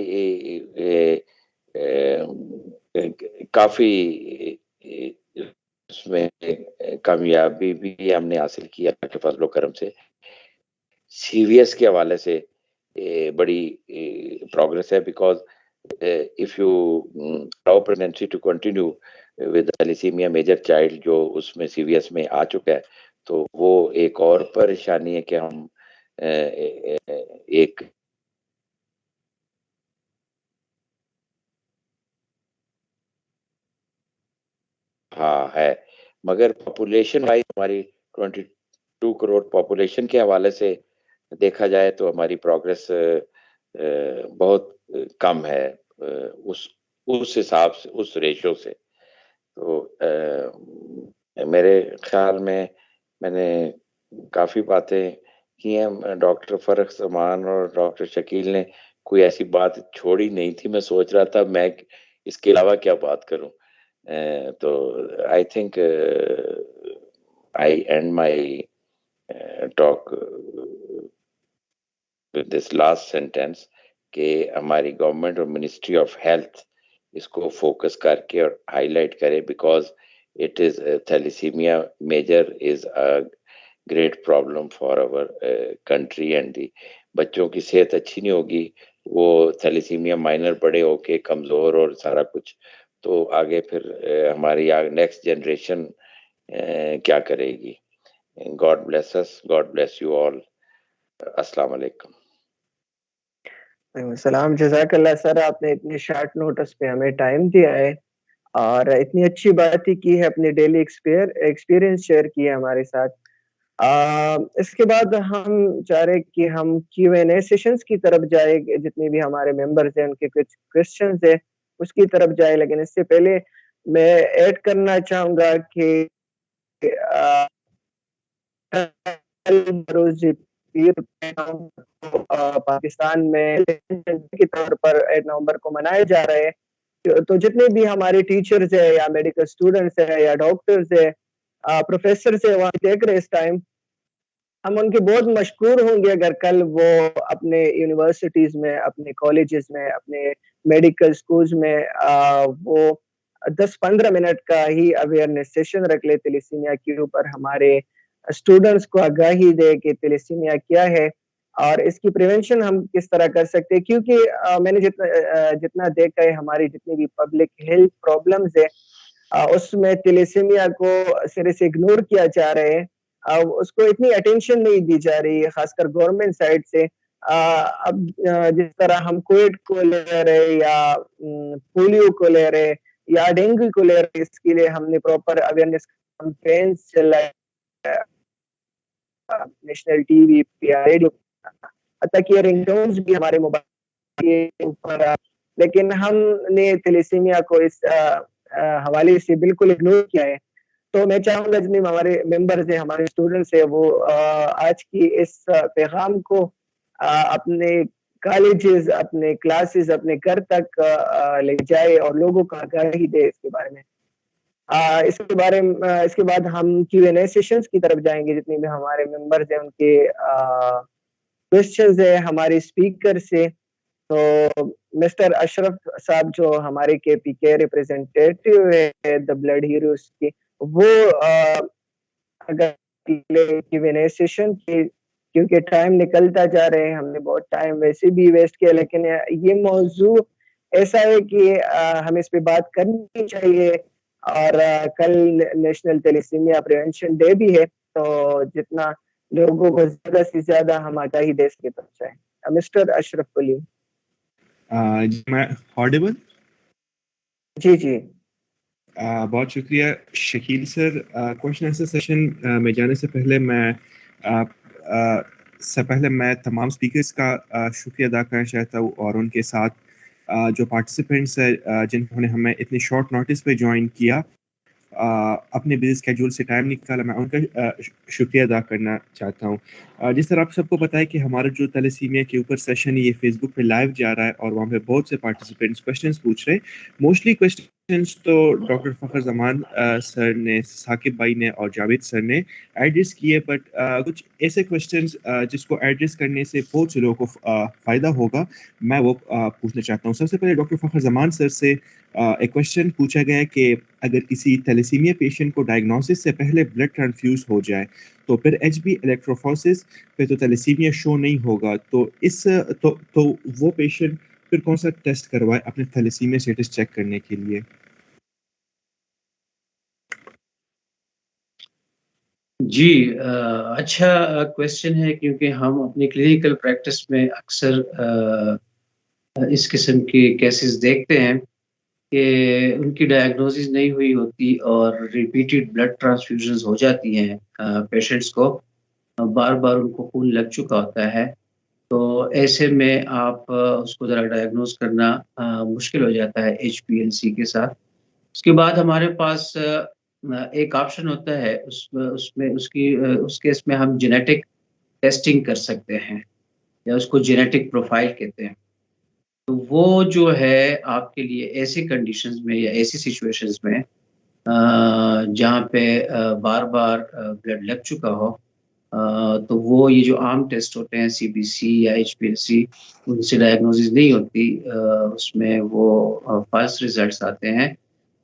کافی اس میں کامیابی بھی ہم نے حاصل کی اللہ کے فضل و کرم سے. سی وی ایس کے حوالے سے بڑی پروگرس ہے، because if you allow pregnancy to continue with thalassemia major child جو اس میں سی وی ایس میں آ چکا ہے، تو وہ ایک اور پریشانی ہے کہ ہم ایک ہاں ہے، مگر پاپولیشن وائز ہماری 22 کروڑ پاپولیشن کے حوالے سے دیکھا جائے تو ہماری پروگرس بہت کم ہے اس حساب سے، اس ریشو سے. تو میرے خیال میں نے کافی باتیں کی ہیں. ڈاکٹر فرخ زمان اور ڈاکٹر شکیل نے کوئی ایسی بات چھوڑی نہیں تھی. میں سوچ رہا تھا میں اس کے علاوہ کیا بات کروں. So I think I end my talk with this last sentence کہ ہماری گورنمنٹ اور منسٹری آف ہیلتھ اس کو فوکس کر کے اور ہائی لائٹ کرے because it is thalassaemia major is great problem for our country and the بچوں کی صحت اچھی نہیں ہوگی وہ تھیلیسیمیا مائنر بڑے ہو کے کمزور اور سارا کچھ تو آگے پھر ہماری نیکسٹ جنریشن کیا کرے گی. God bless us, God bless you all. السلام علیکم. السلام. جزاک اللہ سر, آپ نے اتنے شارٹ نوٹس پہ ہمیں ٹائم دیا ہے اور اتنی اچھی بات ہی کی ہے, اپنی ڈیلی ایکسپیرینس شیئر کی ہے ہمارے ساتھ. اس کے بعد ہم چاہ رہے کہ ہم Q&A سیشنز کی طرف جائیں, جتنے بھی ہمارے ممبرز ہیں ان کے کچھ کوسچنز ہیں اس کی طرف جائیں. لیکن اس سے پہلے میں ایڈ کرنا چاہوں گا کہ پاکستان میں کے طور پر 8 نومبر کو منائے جا رہے ہیں, تو جتنے بھی ہمارے ٹیچرز ہیں یا میڈیکل اسٹوڈنٹس ہیں یا ڈاکٹرز ہیں, پروفیسرز ہیں وہاں دیکھ رہے اس ٹائم, ہم ان کے بہت مشکور ہوں گے اگر کل وہ اپنے یونیورسٹیز میں, اپنے کالجز میں, اپنے میڈیکل سکولز میں وہ 10-15 منٹ کا ہی اویئرنیس سیشن رکھ لے تھیلیسیمیا کے اوپر, ہمارے اسٹوڈنٹس کو آگاہی دے کہ تھیلیسیمیا کیا ہے اور اس کی پریونشن ہم کس طرح کر سکتے ہیں. کیونکہ میں نے جتنا دیکھا ہے ہماری جتنی بھی پبلک ہیلتھ پرابلمز ہے اس میں تھیلیسیمیا کو سرے سے اگنور کیا جا رہا ہے, اس کو اتنی اٹینشن نہیں دی جا رہی ہے خاص کر گورنمنٹ سائڈ سے. اب جس طرح ہم کووڈ کو لے رہے یا پولیو کو لے رہے یا ڈینگو کو لے رہے, اس کے لیے ہم نے پراپر اویئرنیس کیمپینز چلائے, نیشنل ٹی وی پہ, ریڈیو تک یہ رنگ ٹونز بھی ہمارے موبائل کے اوپر, لیکن ہم نے تھیلیسیمیا کو اس حوالے سے بالکل اگنور کیا ہے. تو میں چاہوں گا جتنے ہمارے ممبرز ہیں, ہمارے اسٹوڈنٹس ہیں, وہ آج کی اس پیغام کو اپنے کالجز, اپنے کلاسز, اپنے گھر تک لے جائے اور لوگوں کو آگاہی دے اس کے بارے میں. اس کے بعد ہم Q&A سیشنز کی طرف جائیں گے, جتنے بھی ہمارے ممبرز ہیں ان کے کوسچنز ہیں ہمارے اسپیکر سے. تو مسٹر اشرف صاحب جو ہمارے KPK ریپریزنٹیٹیو ہے دا بلڈ ہیروز کے, وہ اگر Q&A سیشن کی, کیونکہ ٹائم نکلتا جا رہے ہیں, ہم نے بہت ٹائم ویسے بھی ویسٹ کیا, لیکن یہ موضوع ایسا ہے کہ ہمیں اس پہ بات کرنی چاہیے. اور کل نیشنل تھیلیسیمیا پریونشن ڈے بھی ہے, تو جتنا لوگوں کو زیادہ سے زیادہ ہم آگاہی دے سکے تو اچھا ہے. مسٹر اشرف علی. میں آڈیبل؟ جی. بہت شکریہ شکیل سر. کوشچن آنسر سیشن میں جانے سے پہلے میں تمام اسپیکرز کا شکریہ ادا کرنا چاہتا ہوں, اور ان کے ساتھ جو پارٹیسپینٹس ہیں جنہوں نے ہمیں اتنے شارٹ نوٹس پہ جوائن کیا, اپنے بزی اسکیجول سے ٹائم نکالا, میں ان کا شکریہ ادا کرنا چاہتا ہوں. جس طرح آپ سب کو پتہ ہے کہ ہمارا جو تھیلیسیمیا کے اوپر سیشن ہے یہ فیس بک پہ لائیو جا رہا ہے, اور وہاں پہ بہت سے پارٹیسپینٹس کوسچنس پوچھ رہے ہیں. موسٹلی کوسچنس تو ڈاکٹر فخر زمان سر نے, ثاقب بھائی نے اور جاوید سر نے ایڈریس کیے, بٹ کچھ ایسے کوسچنس جس کو ایڈریس کرنے سے بہت سے لوگوں کو فائدہ ہوگا, میں وہ پوچھنا چاہتا ہوں. سب سے پہلے ڈاکٹر فخر زمان سر سے ایک کوسچن پوچھا گیا کہ اگر کسی تھیلیسیمیا پیشنٹ کو ڈائگنوسس سے پہلے بلڈ ٹرانسفیوز ہو جائے تو پھر HB الیکٹروفورسس پہ تو تھیلیسیمیا شو نہیں ہوگا, تو وہ پیشنٹ پھر کون سا ٹیسٹ کروائے اپنے تھیلیسیمیا اسٹیٹس چیک کرنے کے لیے؟ جی, اچھا کویسچن ہے, کیونکہ ہم اپنی کلینکل پریکٹس میں اکثر اس قسم کے کیسز دیکھتے ہیں کہ ان کی ڈائگنوسس نہیں ہوئی ہوتی اور ریپیٹڈ بلڈ ٹرانسفیوژنز ہو جاتی ہیں پیشنٹس کو, بار بار ان کو خون لگ چکا ہوتا ہے. تو ایسے میں آپ اس کو ذرا ڈائگنوز کرنا مشکل ہو جاتا ہے HbA1c کے ساتھ. اس کے بعد ہمارے پاس ایک آپشن ہوتا ہے, اس کیس میں ہم جینیٹک ٹیسٹنگ کر سکتے ہیں, یا اس کو جینیٹک پروفائل کہتے ہیں. وہ جو ہے آپ کے لیے ایسے کنڈیشنز میں یا ایسی سچویشنز میں جہاں پہ بار بار بلڈ لگ چکا ہو، تو وہ یہ جو عام ٹیسٹ ہوتے ہیں سی بی سی یا ایچ پی ایل سی، ان سے ڈائگنوسس نہیں ہوتی، اس میں وہ فالس ریزلٹس آتے ہیں.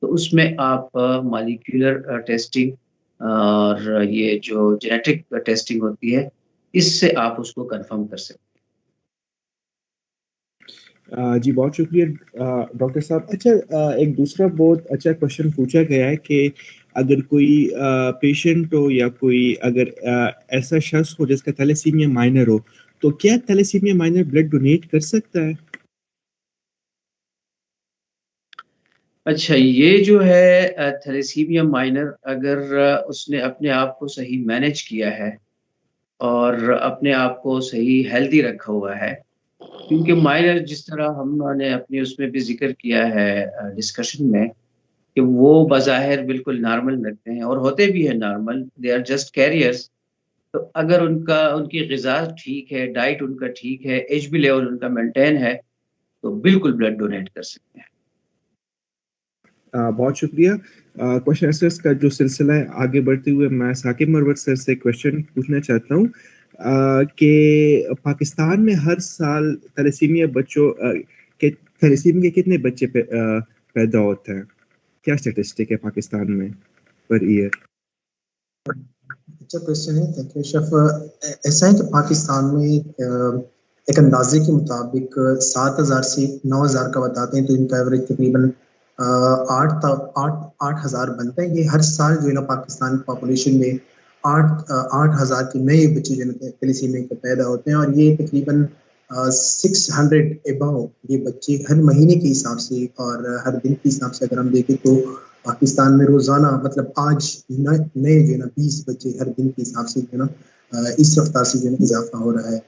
تو اس میں آپ مالیکولر ٹیسٹنگ اور یہ جو جینیٹک ٹیسٹنگ ہوتی ہے، اس سے آپ اس کو کنفرم کر سکتے ہیں. جی بہت شکریہ ڈاکٹر صاحب. اچھا ایک دوسرا بہت اچھا کوشچن پوچھا گیا ہے کہ اگر کوئی پیشنٹ ہو یا کوئی اگر ایسا شخص ہو جس کا تھیلیسیمیا مائنر ہو، تو کیا تھیلیسیمیا مائنر بلڈ ڈونیٹ کر سکتا ہے؟ اچھا، یہ جو ہے تھیلیسیمیا مائنر، اگر اس نے اپنے آپ کو صحیح مینج کیا ہے اور اپنے آپ کو صحیح ہیلدی رکھا ہوا ہے، کیونکہ مائنر جس طرح ہم نے اپنی اس میں بھی ذکر کیا ہے ڈسکشن میں کہ وہ بظاہر بالکل نارمل لگتے ہیں اور ہوتے بھی ہیں normal, they are just carriers. تو اگر ان کی غذا ٹھیک ہے، ڈائٹ ان کا ٹھیک ہے، ایچ بی لیول ان کا مینٹین ہے، تو بالکل بلڈ ڈونیٹ کر سکتے ہیں. بہت شکریہ. کوشچن آنسرز کا جو سلسلہ ہے آگے بڑھتے ہوئے میں ثاقب مروت سر سے کوشچن پوچھنا چاہتا ہوں کہ پاکستان میں ہر سال تھیلیسیمیا بچوں کے تھیلیسیمیا کے کتنے بچے پیدا ہوتے ہیں؟ کیا اسٹیٹسٹک ہے پاکستان میں پر ایئر؟ اچھا کوشچن ہے، تھینک یو اشرف. ایسا ہے کہ پاکستان میں ایک اندازے کے مطابق 7,000 سے 9,000 کا بتاتے ہیں، تو ان کا ایوریج تقریباً 8,000 بنتا ہے. یہ ہر سال جو ہے نا پاکستان پاپولیشن میں 8,000 کے نئے بچے جو ہے تھیلیسیمیا کے پیدا ہوتے ہیں، اور یہ تقریباً 600 ابو یہ بچے ہر مہینے کے حساب سے اور ہر دن کے حساب سے اگر ہم دیکھیں تو پاکستان میں روزانہ مطلب آج نئے جو ہے نا 20 بچے ہر دن کے حساب سے جو ہے نا اس رفتار سے جو ہے نا اضافہ ہو رہا ہے.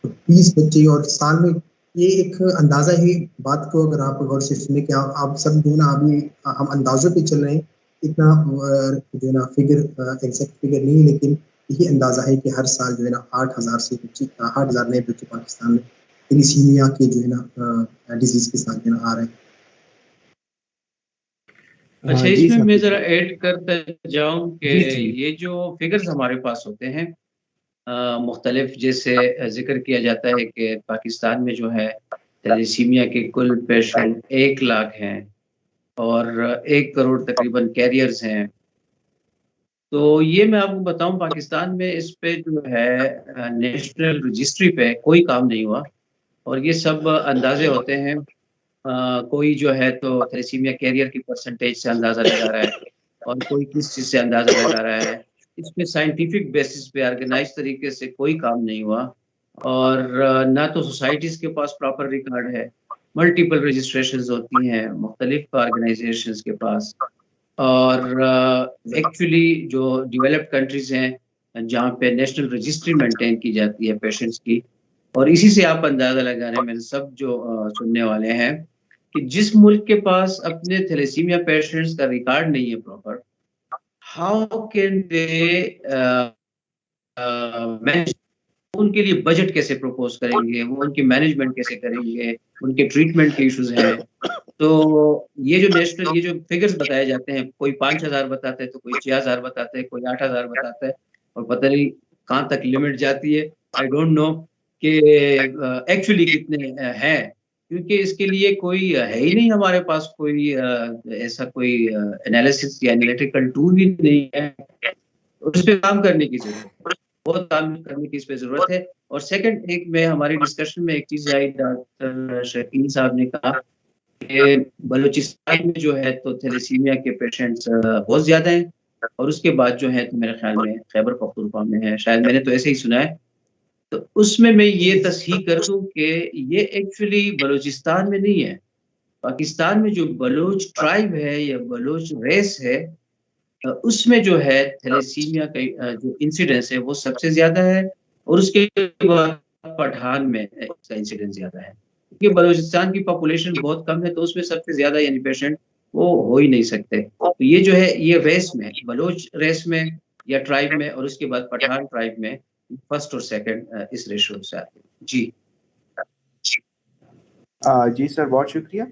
تو 20 بچے اور سال میں، یہ ایک اندازہ ہے. بات کو اگر آپ غور سے سنیں کہ آپ سب جو ہے نا ابھی ہم اندازوں پہ چل رہے ہیں، اتنا جو ہے نا فگر ایگزیکٹ فگر نہیں، لیکن یہی اندازہ ہے کہ ہر سال جو ہے نا 8,000 نئے بچے پاکستان میں تھیلیسیمیا کے جو ہے نا ڈیزیز کے ساتھ جو ہے نا آ رہے ہیں. اچھا، اس میں میں ذرا ایڈ کرتا جاؤں کہ جی. یہ جو فگرز ہمارے پاس ہوتے ہیں مختلف، جیسے ذکر کیا جاتا ہے کہ پاکستان میں جو ہے تھیلیسیمیا کے کل پیشنٹ 1 لاکھ ہیں اور 1 کروڑ تقریباً کیریئرز ہیں. تو یہ میں آپ کو بتاؤں، پاکستان میں اس پہ جو ہے نیشنل رجسٹری پہ کوئی کام نہیں ہوا، اور یہ سب اندازے ہوتے ہیں. کوئی جو ہے تو تھیلیسیمیا کیریئر کی پرسنٹیج سے اندازہ لگا رہا ہے، اور کوئی کس چیز سے اندازہ لگا رہا ہے. اس پہ سائنٹیفک بیسس پہ آرگنائز طریقے سے کوئی کام نہیں ہوا، اور نہ تو سوسائٹیز کے پاس پراپر ریکارڈ ہے. ملٹیپل رجسٹریشنز ہوتی ہیں مختلف آرگنائزیشنز کے پاس، اور ایکچولی جو ڈیولپڈ کنٹریز ہیں جہاں پہ نیشنل رجسٹری مینٹین کی جاتی ہے پیشنٹس کی، اور اسی سے آپ اندازہ لگا رہے ہیں میرے سب جو سننے والے ہیں کہ جس ملک کے پاس اپنے تھیلیسیمیا پیشنٹس کا ریکارڈ نہیں ہے پراپر، ہاؤ کین دے ان کے لیے بجٹ کیسے پروپوز کریں گے، وہ ان کی مینجمنٹ کیسے کریں گے، ان کے ٹریٹمنٹ کے ایشوز ہیں. تو یہ جو نیشنل، یہ جو فگرز بتائے جاتے ہیں، کوئی 5,000 بتاتا ہے تو کوئی 6,000 بتاتا ہے، کوئی 8,000 بتاتا ہے، اور پتہ نہیں کہاں تک لمٹ جاتی ہے. آئی ڈونٹ نو کہ ایکچولی کتنے ہیں، کیونکہ اس کے لیے کوئی ہے ہی نہیں ہمارے پاس کوئی ایسا کوئی انالیسس یا انالیٹیکل ٹول ہی نہیں ہے. اس پہ کام کرنے کی ضرورت ہے، بہت کام کرنے کی اس پہ ضرورت ہے. اور سیکنڈ، ایک میں ہماری ڈسکشن میں ایک چیز آئی، ڈاکٹر شکیل صاحب نے کہا کہ بلوچستان میں جو ہے تو تھیلیسیمیا کے پیشنٹس بہت زیادہ ہیں، اور اس کے بعد جو ہے تو میرے خیال میں خیبر پختونخوا میں ہے، شاید میں نے تو ایسے ہی سنا ہے. تو اس میں یہ تصحیح کر دوں کہ یہ ایکچولی بلوچستان میں نہیں ہے. پاکستان میں جو بلوچ ٹرائب ہے یا بلوچ ریس ہے، اس میں جو ہے تھیلیسیمیا کا جو انسیڈنس ہے وہ سب سے زیادہ ہے، اور اس کے بعد پٹھان میں اس کا انسیڈنس زیادہ ہے. کیونکہ بلوچستان کی پاپولیشن بہت کم ہے، تو اس میں سب سے زیادہ یعنی پیشنٹ وہ ہو ہی نہیں سکتے. تو یہ جو ہے یہ ریس میں، بلوچ ریس میں یا ٹرائب میں، اور اس کے بعد پٹھان ٹرائب میں فرسٹ اور سیکنڈ اس ریشو سے آتے ہیں. جی جی سر بہت شکریہ.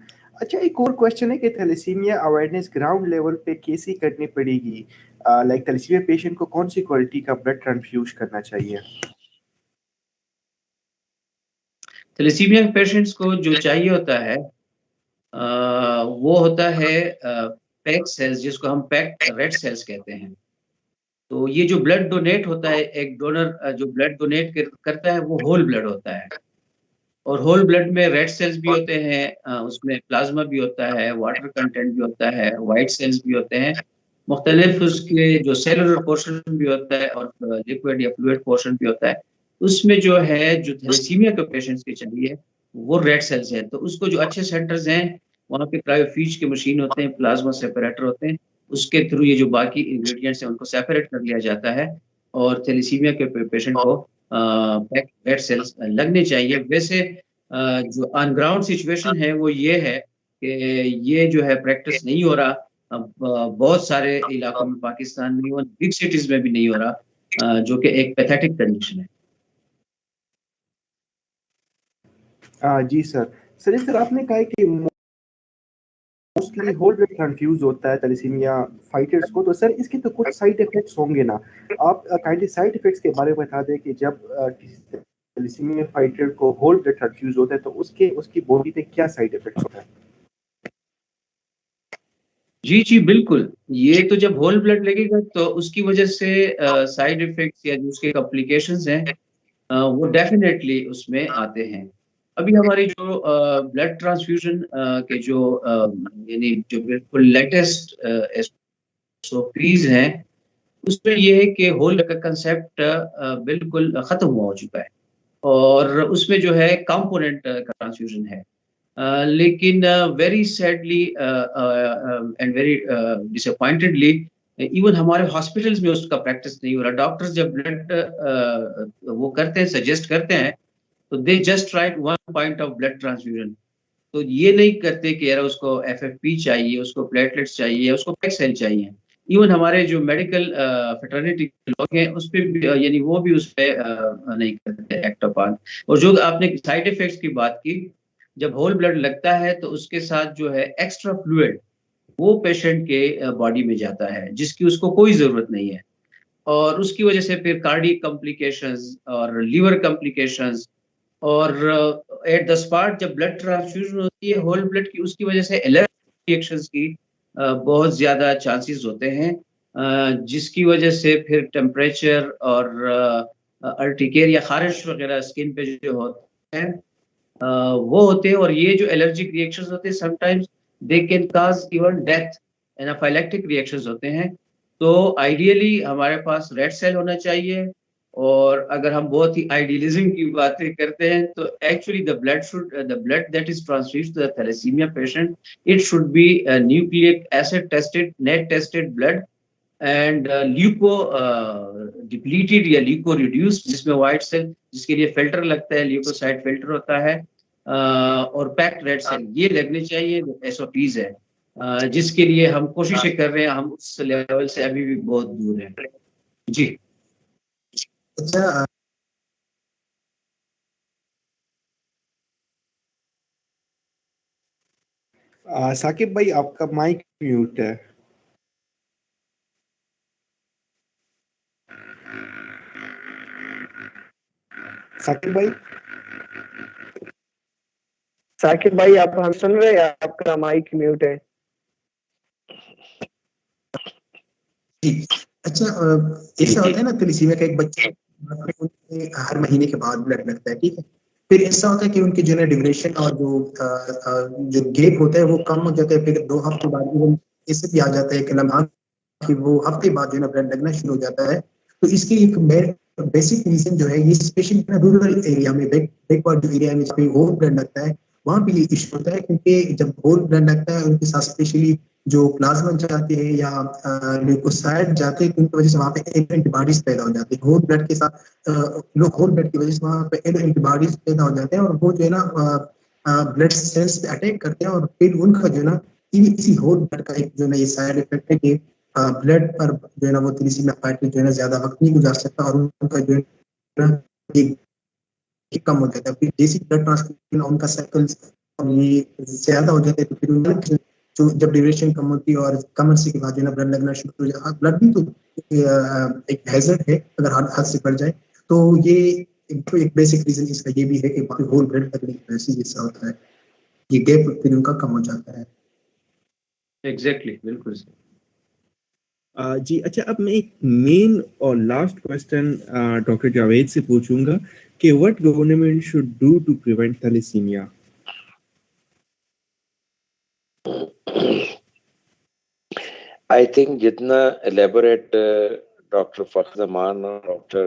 اچھا ایک اور کوشچن ہے کہ تھیلیسیمیا اویئرنیس گراؤنڈ لیول پہ کیسی کرنی پڑے گی؟ لائک تھیلیسیمیا پیشنٹ کو کون سی کوالٹی کا بلڈ ٹرانسفیوز کرنا چاہیے؟ تھیلیسیمیا پیشنٹس کو جو چاہیے ہوتا ہے وہ ہوتا ہے پیک سیلز، جس کو ہم پیک ریڈ سیلز کہتے ہیں. تو یہ جو بلڈ ڈونیٹ ہوتا ہے، ایک ڈونر جو بلڈ ڈونیٹ کرتا ہے وہ ہول بلڈ ہوتا ہے، اور ہول بلڈ میں ریڈ سیلز بھی ہوتے ہیں، اس میں پلازما بھی ہوتا ہے، واٹر کنٹینٹ بھی ہوتا ہے، وائٹ سیلز بھی ہوتے ہیں، مختلف اس کے جو سیلولر پورشن بھی ہوتا ہے اور لیکوڈ یا فلوئڈ پورشن بھی ہوتا ہے. اس میں جو ہے جو تھیلیسیمیا کے پیشنٹس کے چاہیے وہ ریڈ سیلز ہیں. تو اس کو جو اچھے سینٹرز ہیں وہاں پہ کرائیوفیج کے مشین ہوتے ہیں، پلازما سیپریٹر ہوتے ہیں، اس کے تھرو یہ جو باقی انگریڈینٹس ہیں ان کو سیپریٹ کر لیا جاتا ہے اور تھیلیسیمیا کے پیشنٹ کو ریڈ سیلز لگنے چاہیے. ویسے جو آن گراؤنڈ سچویشن ہے وہ یہ ہے کہ یہ جو ہے پریکٹس نہیں ہو رہا بہت سارے علاقوں میں پاکستان میں، اور بگ سٹیز میں بھی نہیں ہو رہا، جو کہ ایک پیتھیٹک کنڈیشن ہے. جی سر. سر آپ نے کہا کہ موسٹلی ہول بلڈ کنفیوز ہوتا ہے تھیلیسیمیا فائٹرز کو، تو سر اس کے تو کچھ سائیڈ ایفیکٹس ہوں گے نا؟ آپ کائنڈلی سائیڈ ایفیکٹس کے بارے میں بتا دیں کہ جب تھیلیسیمیا فائٹر کو ہول بلڈ کنفیوز ہوتا ہے تو اس کی باڈی پہ کیا سائیڈ ایفیکٹس ہوتا ہے؟ جی بالکل. یہ تو جب ہول بلڈ لگے گا تو اس کی وجہ سے سائیڈ ایفیکٹس یا جو اس کے کمپلیکیشنز ہیں وہ ڈیفینیٹلی اس میں آتے ہیں. ابھی ہماری جو بلڈ ٹرانسفیوژن کے جو یعنی جو بالکل لیٹسٹ SOPs ہیں اس میں یہ ہے کہ ہول کا کنسیپٹ بالکل ختم ہو چکا ہے، اور اس میں جو ہے کمپوننٹ کا ٹرانسفیوژن ہے. لیکن very sadly and very disappointedly even ہمارے ہاسپٹلس میں اس کا پریکٹس نہیں ہو رہا. ڈاکٹرز جب بلڈ وہ کرتے ہیں سجیسٹ کرتے ہیں تو they just write 1 point of blood transfusion. تو یہ نہیں کرتے کہ یار اس کو FFP چاہیے، اس کو پلیٹلیٹس چاہیے، اس کو پیک سیل چاہیے. ایون ہمارے جو میڈیکل فیٹرنیٹی کے لوگ ہیں اس پہ بھی یعنی وہ بھی اس پہ نہیں کرتے ایکٹ اپان. اور جو آپ نے سائیڈ ایفیکٹس کی بات کی، جب ہول بلڈ لگتا ہے تو اس کے ساتھ جو ہے ایکسٹرا فلوئڈ وہ پیشنٹ کے باڈی میں جاتا ہے جس کی اس کو کوئی ضرورت نہیں ہے، اور اس کی وجہ سے پھر کارڈیک کمپلیکیشنز اور لیور کمپلیکیشنز، اور ایٹ دا اسپاٹ جب بلڈ ٹرانسفیوژن ہوتی ہے ہول بلڈ کی اس کی وجہ سے الرجی ریئیکشنز کی بہت زیادہ چانسز ہوتے ہیں، جس کی وجہ سے پھر ٹیمپریچر اور ارٹیکیریا خارش وغیرہ اسکن پہ جو ہوتے ہیں وہ ہوتے ہیں. اور یہ جو الرجک ریئیکشنز ہوتے ہیں sometimes they can cause even death, anaphylactic reactions ہوتے ہیں. تو آئیڈیلی ہمارے پاس ریڈ سیل ہونا چاہیے، اور اگر ہم بہت ہی آئیڈیلزم کی باتیں کرتے ہیں تو actually the blood that is transfused to the thalassemia patient, it should be nucleic acid tested, net tested blood and leuco depleted یا leuco reduced، جس میں وائٹ سیل جس کے لیے فلٹر لگتا ہے، لیوکوسائٹ فلٹر ہوتا ہے، اور پیکڈ ریڈ سیل یہ لگنے چاہیے. SOPs ہے جس کے لیے ہم کوششیں کر رہے ہیں، ہم اس لیول سے ابھی بھی بہت دور ہیں. جی اچھا ثاقب بھائی آپ کا مائک میوٹ ہے. ثاقب بھائی آپ ہم سن رہے ہیں، آپ کا مائک میوٹ ہے. جی اچھا ایسا ہوتا ہے نا تھیلیسیمیا کا ایک بچہ ہر مہینے کے بعد بلڈ لگتا ہے، ٹھیک ہے، پھر ایسا ہوتا ہے کہ ان کی جو ہے ڈیوریشن اور جو گیپ ہوتا ہے وہ کم ہو جاتا ہے، پھر 2 ہفتے بعد وہ ایسے بھی آ جاتا ہے کہ لمحہ کہ وہ ہفتے بعد جو ہے بلڈ لگنا شروع ہو جاتا ہے. تو اس کی ایک بیسک ریزن جو ہے یہ اسپیشلی رورل ایریا میں بیک ورڈ جو ایریا میں جہاں ہول بلڈ لگتا ہے وہاں پہ یہ ایشو ہوتا ہے، کیونکہ جب ہول بلڈ لگتا ہے ان کے ساتھ اسپیشلی جو پلازما جاتے ہیں یا لیوکوسائٹ جاتے ہیں، ان کی وجہ سے وہاں پہ اینٹی باڈیز پیدا ہو جاتی ہیں. ہول بلڈ کے ساتھ ہول بلڈ کی وجہ سے وہاں پہ اینٹی باڈیز پیدا ہو جاتے ہیں، اور وہ جو ہے نا بلڈ سیلس پہ اٹیک کرتے ہیں، اور پھر ان کا جو ہے نا اسی ہول بلڈ کا ایک جو ہے نا یہ سائڈ افیکٹ ہے کہ بلڈ پر جو ہے نا وہ تھیلیسیمیا فائٹر جو ہے نا زیادہ وقت نہیں گزار سکتا، اور ان کا جو ہے کم ہو جاتا ہے. پھر جیسی بلڈ ٹرانسفیوژن ان کا سائیکل اور یہ زیادہ ہو جاتے تو پھر جو جب ڈیوریشن کم ہوتی ہے اور کم عرصے کے بعد جو ہے نا بلڈ لگنا شروع ہو جائے. بلڈ بھی تو ایک ہیزرڈ ہے, اگر حد سے بڑھ جائے تو یہ ایک بیسک ریزن اس کا یہ بھی ہے کہ باقی ہول بلڈ لگنے کی وجہ سے جیسا ہوتا ہے, یہ گیپ پھر ان کا کم ہو جاتا ہے. ایگزیکٹلی, بالکل صحیح. جی اچھا, اب میں ایک مین اور لاسٹ کوشچن ڈاکٹر جاوید سے پوچھوں گا کہ what government should do to prevent thalassemia? I think جتنا ایلیبوریٹ ڈاکٹر فخر زمان اور ڈاکٹر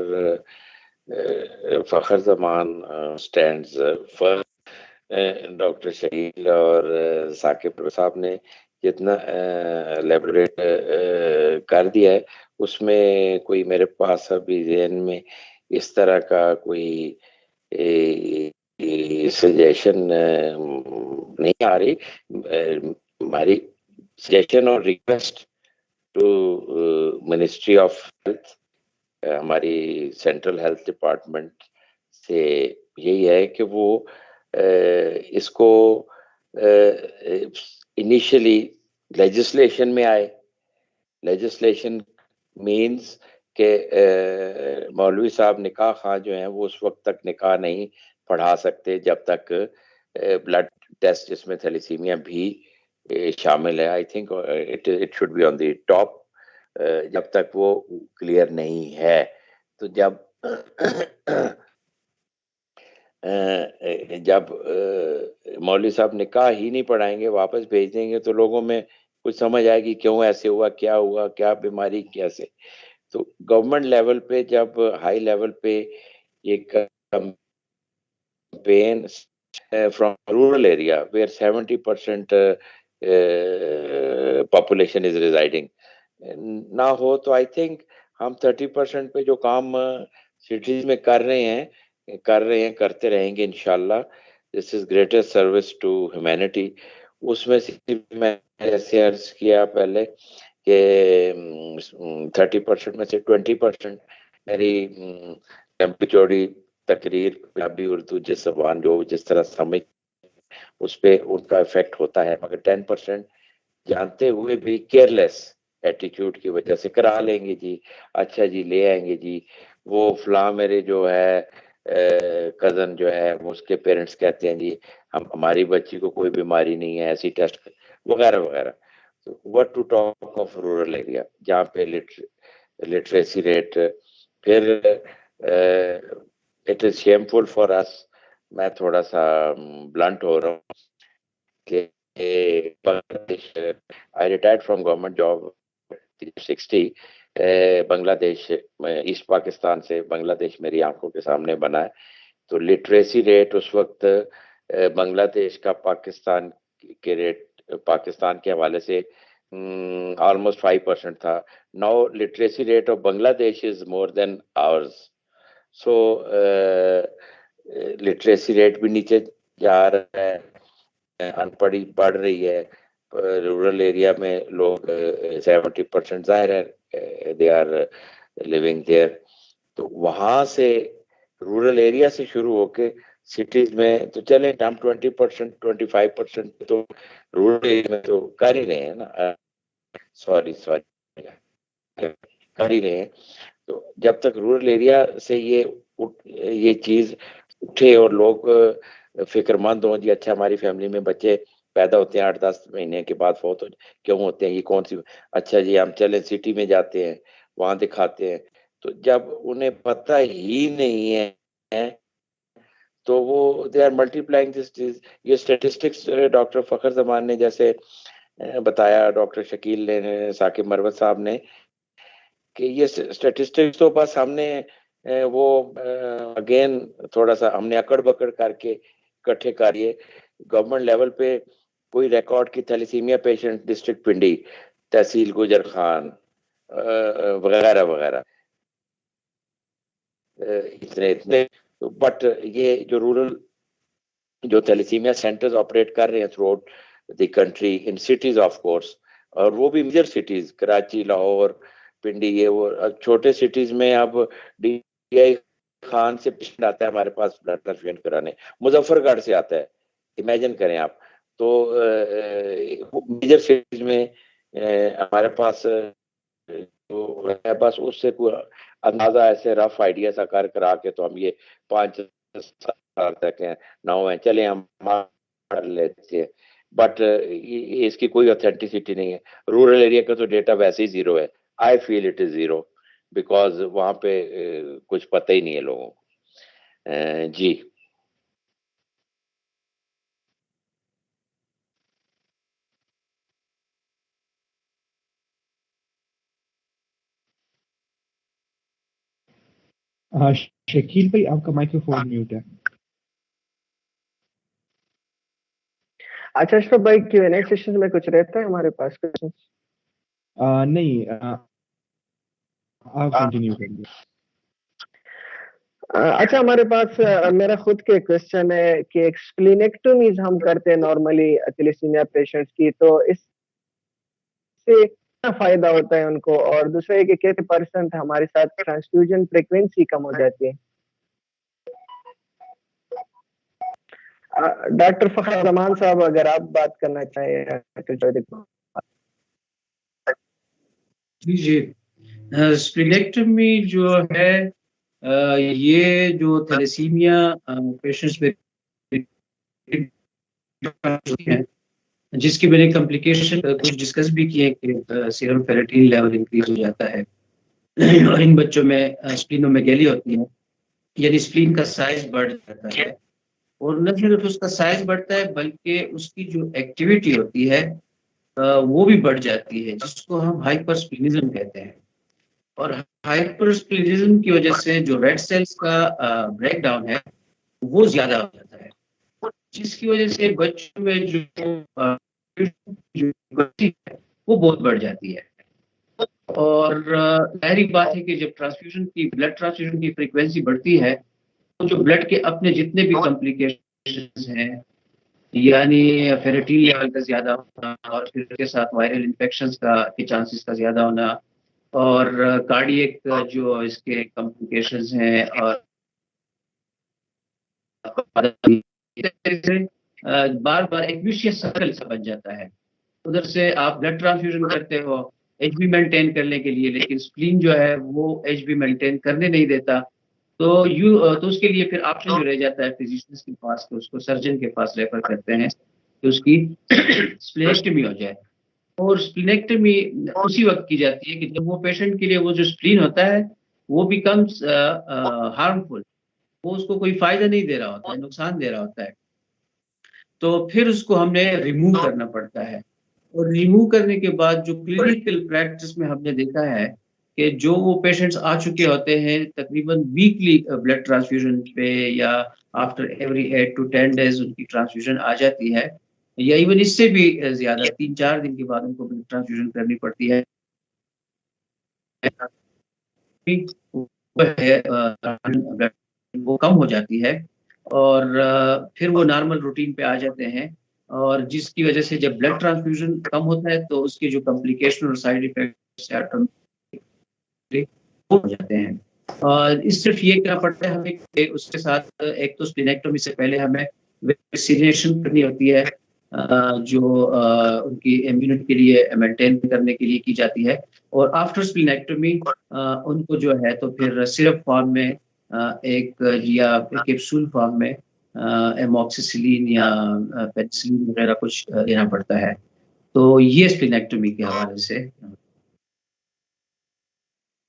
فخر زمان اسٹینڈز ڈاکٹر شکیل اور ثاقب صاحب نے جتنا ایلیبوریٹ کر دیا ہے, اس میں کوئی میرے پاس ابھی ذہن میں اس طرح کا کوئی سجیشن نہیں آ رہی. ہماری سجیشن اور request to ministry of health, ہماری سینٹرل ہیلتھ ڈپارٹمنٹ سے یہی ہے کہ وہ اس کو انیشلی لیجسلیشن میں آئے. لیجسلیشن مینس کہ مولوی صاحب نکاح خواہ جو ہیں وہ اس وقت تک نکاح نہیں پڑھا سکتے جب تک بلڈ ٹیسٹ جس میں تھیلیسیمیا بھی شامل ہے. I think it should be on the top جب تک وہ کلیئر نہیں ہے. تو جب مولوی صاحب نکاح ہی نہیں پڑھائیں گے, واپس بھیج دیں گے, تو لوگوں میں کچھ سمجھ آئے گی کیوں ایسے ہوا, کیا بیماری کیسے. تو گورنمنٹ لیول پہ جب ہائی لیول پہ ایک campaign from rural area where 70% population is residing نہ ہو, تو آئی تھنک ہم 30% پہ جو کام سٹیز میں کر رہے ہیں کرتے رہیں گے انشاءاللہ. دس از گریٹسٹ سروس ٹو ہیومینٹی. اس میں سے میں ایسے عرض کیا پہلے کہ 30% میں سے 20% میری لمبی چوڑی تقریر پنجابی اردو جس زبان جو جس طرح سمجھ اس پہ ان کا افیکٹ ہوتا ہے, مگر 10% جانتے ہوئے بھی کیئرلیس ایٹیچیوڈ کی وجہ سے کرا لیں گے جی, اچھا جی لے آئیں گے جی, وہ فلاں میرے جو ہے کزن جو ہے اس کے پیرنٹس کہتے ہیں جی ہماری بچی کو کوئی بیماری نہیں ہے, ایسی ٹیسٹ وغیرہ وغیرہ. what to talk of rural area جہاں پہ لٹریسی ریٹ, پھر it is shameful for us, میں تھوڑا سا بلنٹ ہو رہا ہوں کہ I retired from government job 60. بنگلہ دیش ایسٹ پاکستان سے بنگلہ دیش میری آنکھوں کے سامنے بنا ہے. تو لٹریسی ریٹ اس وقت بنگلہ دیش کا پاکستان کے ریٹ پاکستان کے حوالے سے almost 5% تھا. Now literacy rate of Bangladesh is more than ours. So literacy rate بھی نیچے جا رہا ہے, ان پڑھی بڑھ رہی ہے. رورل ایریا میں لوگ 70% ظاہر ہے دے آر لیونگ دیئر. تو وہاں سے رورل ایریا سے شروع ہو کے سٹیز میں تو چلیں ہم 20% 25% تو رورل ایریا میں تو کر ہی رہے ہیں نا, سوری کر ہی رہے ہیں. تو جب تک رورل ایریا سے یہ چیز اٹھے اور لوگ فکر مند ہوں, جی اچھا ہماری فیملی میں بچے پیدا ہوتے ہیں 8-10 مہینے کے بعد فوت کیوں ہوتے ہیں, یہ کون سی, اچھا جی ہم چلیں سٹی میں جاتے ہیں وہاں دکھاتے ہیں. تو جب انہیں پتہ ہی نہیں ہے تو وہ دے آر ملٹی پلائنگ دس چیز. یہ اسٹیٹسٹکس ڈاکٹر فخر زمان نے جیسے بتایا, ڈاکٹر شکیل نے, ثاقب مروت صاحب نے, کہ یہ اسٹیٹسٹکس تو بس ہم نے وہ اگین تھوڑا سا ہم نے اکڑ بکڑ کر کے اکٹھے کریے. گورنمنٹ لیول پہ کوئی ریکارڈ کی تھیلیسیمیا پیشنٹ ڈسٹرکٹ پنڈی, تحصیل گجر خان وغیرہ وغیرہ اتنے. بٹ یہ جو رورل جو تھیلیسیمیا سینٹرز آپریٹ کر رہے ہیں through out the country in cities of course, اور وہ بھی میجر سٹیز کراچی, لاہور, پنڈی, یہ وہ چھوٹے سٹیز میں اب ڈی آئی خان سے پیشنٹ آتا ہے ہمارے پاس بلڈ ٹرانسفیوژن کرانے, مظفر گڑھ سے آتا ہے, امیجن کریں آپ. تو میجر فیز میں ہمارے پاس جو ہے بس اس سے کوئی اندازہ ایسے رف آئیڈیا سا کرا کے تو ہم یہ 5 سال تک ہیں 9 ہیں چلیں ہم پڑھ لیتے ہیں, بٹ اس کی کوئی اوتھینٹسٹی نہیں ہے. رورل ایریا کا تو ڈیٹا ویسے ہی زیرو ہے. I feel it is zero because وہاں پہ کچھ پتہ ہی نہیں ہے لوگوں کو. جی شکیل بھائی آپ کا مائکروفون میوٹ ہے. اچھا اشرف بھائی Q&A سیشن میں کچھ رہتا ہے ہمارے پاس؟ نہیں آپ کنٹینیو کریے. اچھا ہمارے پاس میرا خود کے کوشچن ہے کہ ایکسپلینیکٹومیز ہم کرتے ہیں نارملی تھیلیسیمیا پیشنٹس کی, تو اس سے کیا فائدہ ہوتا ہے ان کو, اور دوسرا یہ کہ کتنے پرسنٹ ہمارے ساتھ ٹرانسفیوژن فریکوینسی کم ہو جاتی ہے؟ ڈاکٹر فخر رحمان صاحب اگر آپ بات کرنا چاہیں. جی اسپلینیکٹمی جو ہے یہ جو تھیلیسیمیا پیشنٹس میں جس کی میں نے کمپلیکیشن کچھ ڈسکس بھی کیے کہ سیرم فیریٹین لیول انکریز ہو جاتا ہے, اور ان بچوں میں اسپلینومیگیلی ہوتی ہے, یعنی اسپلین کا سائز بڑھ جاتا ہے, اور نہ صرف اس کا سائز بڑھتا ہے بلکہ اس کی جو ایکٹیویٹی ہوتی ہے وہ بھی بڑھ جاتی ہے, جس کو ہم ہائپر اسپلینزم کہتے ہیں. اور ہائپر اسپلینزم کی وجہ سے جو ریڈ سیلز کا بریک ڈاؤن ہے وہ زیادہ ہو جاتا ہے, جس کی وجہ سے بچوں میں جو وہ بہت بڑھ جاتی ہے. اور ظاہری بات ہے کہ جب بلڈ ٹرانسفیوژن کی فریکوینسی بڑھتی ہے تو جو بلڈ کے اپنے جتنے بھی کمپلیکیشنز ہیں, یعنی فیریٹین لیول کا زیادہ ہونا, اور پھر اس کے ساتھ وائرل انفیکشنز کے چانسز کا زیادہ ہونا, اور کارڈیک جو اس کے کمپلیکیشنز ہیں, اور بار بار ایک ویشیس سرکل سا بن جاتا ہے. ادھر سے آپ بلڈ ٹرانسفیوژن کرتے ہو ایچ بی مینٹین کرنے کے لیے, لیکن اسپلین جو ہے وہ ایچ بی مینٹین کرنے نہیں دیتا, تو اس کے لیے پھر آپشن جو رہ جاتا ہے فزیشنز کے پاس, تو اس کو سرجن کے پاس ریفر کرتے ہیں کہ اس کی اسپلینیکٹمی ہو جائے. اور اسپلینیکٹمی اسی وقت کی جاتی ہے کہ جب وہ پیشنٹ کے لیے وہ جو اسپلین ہوتا ہے وہ بیکمس ہارمفل, وہ اس کو کوئی فائدہ نہیں دے رہا ہوتا ہے, نقصان دے رہا ہوتا ہے, تو پھر اس کو ہم نے ریموو کرنا پڑتا ہے. اور ریموو کرنے کے بعد جو کلینکل پریکٹس میں ہم نے دیکھا ہے کہ جو وہ پیشنٹس آ چکے ہوتے ہیں تقریباً ویکلی بلڈ ٹرانسفیوژن پہ, یا آفٹر ایوری 8 to 10 days ان کی ٹرانسفیوژن آ جاتی ہے, یا ایون اس سے بھی زیادہ 3-4 دن کے بعد ان کو بلڈ ٹرانسفیوژن کرنی پڑتی ہے, وہ کم ہو جاتی ہے, اور پھر وہ نارمل روٹین پہ آ جاتے ہیں. اور جس کی وجہ سے جب بلڈ ٹرانسفیوژن کم ہوتا ہے تو اس کے جو کمپلیکیشن اور سائڈ ایفیکٹس ہو جاتے ہیں. اور صرف یہ کرنا پڑتا ہے ہمیں کہ اس کے ساتھ ایک تو اسپلینیکٹومی سے پہلے ہمیں ویکسینیشن کرنی ہوتی ہے جو ان کی امیونٹی کے لیے مینٹین کرنے کے لیے کی جاتی ہے, اور آفٹر اسپلینیکٹومی ان کو جو ہے تو پھر سرپ فارم میں ایک یا کیپسول فارم میں ایموکسیسلین یا پینسلین وغیرہ کچھ لینا پڑتا ہے. تو یہ اسپلینیکٹومی کے حوالے سے.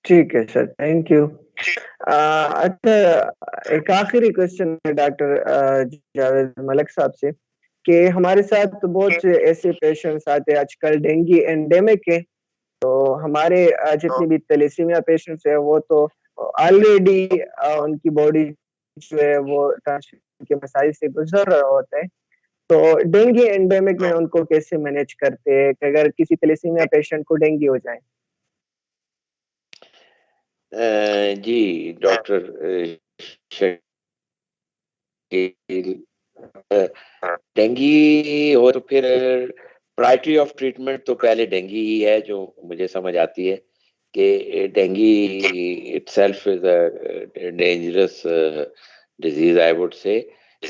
ٹھیک ہے سر, تھینک یو. اچھا ایک آخری کوشچن ہے ڈاکٹر جاوید ملک صاحب سے کہ ہمارے ساتھ بہت سے ایسے پیشنٹس آتے ہیں, آج کل ڈینگی اینڈیمک ہے, تو ہمارے جتنے بھی تھیلیسیمیا پیشنٹس ہیں وہ تو آلریڈی ان کی باڈی جو ہے وہ ٹرانسفیوژن کے مسائل سے گزر رہا ہوتا ہے, تو ڈینگی اینڈیمک میں ان کو کیسے مینیج کرتے ہیں کہ اگر کسی تھیلیسیمیا پیشنٹ کو ڈینگی ہو جائے؟ جی ڈاکٹر ڈینگی ہو تو پھر پرائرٹی آف ٹریٹمنٹ تو پہلے ڈینگی ہی ہے جو مجھے سمجھ آتی ہے کہ dengue it self is a dangerous disease I would سے,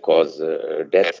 cause death.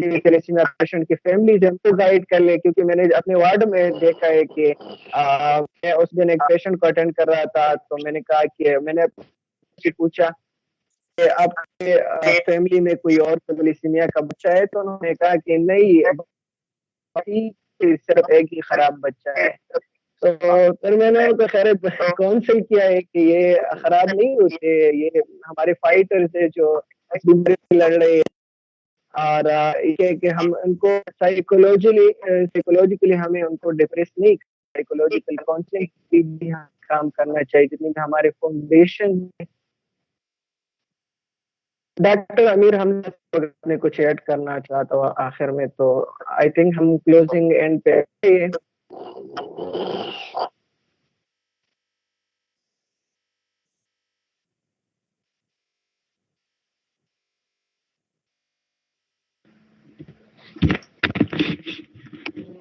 تھیلیسیمیا پیشنٹ کی فیملیز ہیں ان کو گائیڈ کر لے, کیونکہ میں نے اپنے وارڈ میں دیکھا ہے کہ میں اس دن ایک پیشنٹ کو اٹینڈ کر رہا تھا, تو میں نے کہا کہ میں نے پوچھا کہ آپ کے فیملی میں کوئی اور تھیلیسیمیا کا بچہ ہے, تو انہوں نے کہا کہ نہیں, صرف ایک ہی خراب بچہ ہے. تو پھر میں نے تو خیر کاؤنسل کیا ہے کہ یہ خراب نہیں ہوتے, یہ ہمارے فائٹرز ہیں جو لڑ رہے ہیں, اور یہ کہ ہم ان کو سائیکولوجیکلی ہمیں ان کو ڈپریس نہیں, سائیکولوجیکل کاؤنسلنگ بھی کام کرنا چاہیے جتنی کہ ہمارے فاؤنڈیشن. ڈاکٹر امیر حمزہ نے کچھ ایڈ کرنا چاہتا ہوں آخر میں, تو آئی تھنک ہم کلوزنگ اینڈ پہ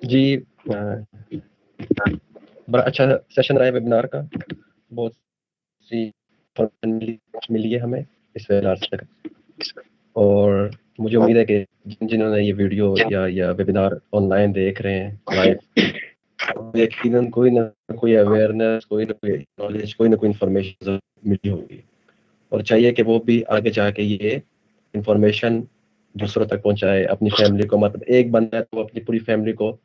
جی. بڑا اچھا سیشن رہا ہے ویبنار کا, بہت سی ملی ہے ہمیں اس ویبنار سے, اور مجھے امید ہے کہ جنہوں نے یہ ویڈیو یا ویبنار آن لائن دیکھ رہے ہیں لائیو, یقیناً کوئی نہ کوئی اویئرنیس, کوئی نہ کوئی نالج, کوئی نہ کوئی انفارمیشن ملی ہوگی, اور چاہیے کہ وہ بھی آگے جا کے یہ انفارمیشن دوسروں تک پہنچائے, اپنی فیملی کو. مطلب ایک بندہ ہے تو اپنی پوری فیملی کو,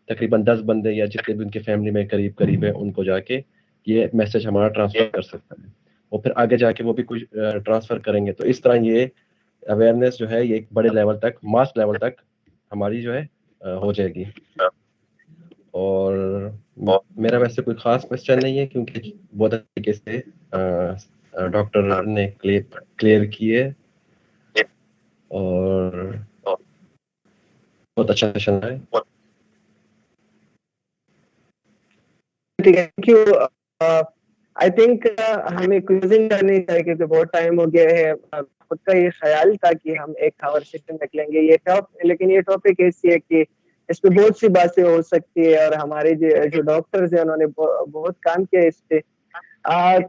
تقریباً 10 بندے یا جتنے بھی ان کی فیملی میں قریب ہے ان کو جا کے یہ میسج ہمارا ٹرانسفر کر سکتا ہے, اور پھر آگے جا کے وہ بھی کچھ ٹرانسفر کریں گے. تو اس طرح یہ اویئرنیس جو ہے یہ ایک بڑے لیول تک, ماس لیول تک ہماری جو ہے ہو جائے گی. اور میرا ویسے کوئی خاص کوشچن نہیں ہے, کیونکہ بہت اچھے طریقے سے ڈاکٹر نے کلیئر کیے, اور بہت اچھا سیشن ہے. Thank you. آئی تھنک ہمیں کلوزنگ کرنی چاہیے کیونکہ بہت ٹائم ہو گیا ہے. خود کا یہ خیال تھا کہ ہم ایک آور سیشن رکھ لیں گے, لیکن یہ ٹاپک ایسی ہے کہ اس پہ بہت سی باتیں ہو سکتی ہے, اور ہمارے جو ڈاکٹرز ہیں انہوں نے بہت کام کیا اس پہ.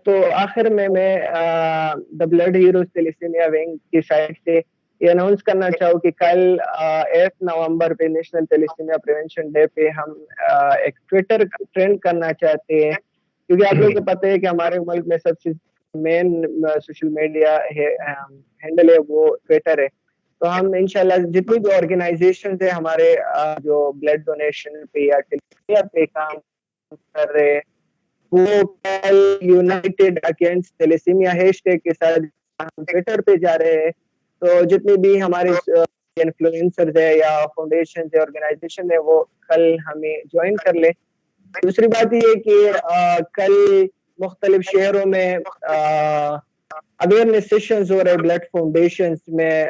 تو آخر میں the blood heroes thalassaemia wing کی سائڈ سے یہ اناؤنس کرنا چاہوں کہ کل 8 نومبر پہ نیشنل تھیلیسیمیا پریونشن ڈے پہ ہم ایک ٹویٹر ٹرینڈ کرنا چاہتے ہیں, کیونکہ آپ لوگوں کو پتہ ہے کہ ہمارے ملک میں سب سے مین سوشل میڈیا ہینڈل ہے وہ ٹویٹر ہے. تو ہم انشاءاللہ جتنی بھی آرگنائزیشنز ہیں ہمارے جو بلڈ ڈونیشن پہ یا تھیلیسیمیا پہ کام کر رہے ہیں, وہ کل United against thalassaemia hash tag کے ساتھ ہم ٹویٹر پہ جا رہے ہیں. تو جتنی بھی ہمارے انفلوئنسرز ہے یا فاؤنڈیشن ہے, آرگنائزیشن ہے, وہ کل ہمیں جوائن کر لے. دوسری بات یہ کہ کل مختلف شہروں میں اویئرنیس سیشنز ہو رہے بلڈ فاؤنڈیشنز میں,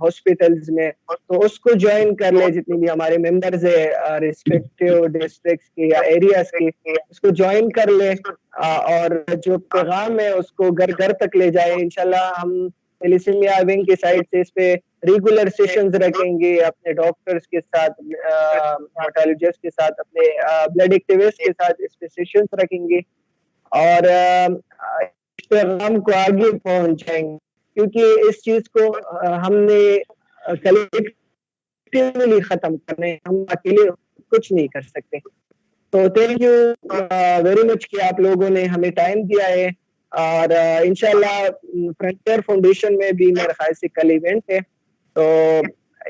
ہاسپٹلز میں, تو اس کو جوائن کر لے جتنی بھی ہمارے ممبرز ہیں ریسپیکٹیو ڈسٹرکٹس کے یا ایریاز کے, اس کو جوائن کر لے, اور جو پیغام ہے اس کو گھر گھر تک لے جائے. انشاءاللہ ہم تھیلیسیمیا ونگ کی سائڈ سے اس پہ ریگولر سیشنز رکھیں گے اپنے ڈاکٹرز کے ساتھ, ہیماٹولوجسٹ کے ساتھ, اپنے بلڈ ایکٹیوسٹ کے ساتھ اس پہ سیشنز رکھیں گے, اور اس پیغام کو آگے پہنچائیں گے, کیونکہ اس چیز کو ہم نے کلیکٹیولی ختم کرنا ہے, ہم اکیلے کچھ نہیں کر سکتے. تو تھینک یو ویری مچ کہ آپ لوگوں نے ہمیں ٹائم دیا ہے, اور انشاءاللہ فرنٹیئر فاؤنڈیشن میں بھی میرے خیال سے کل ایونٹ ہے, تو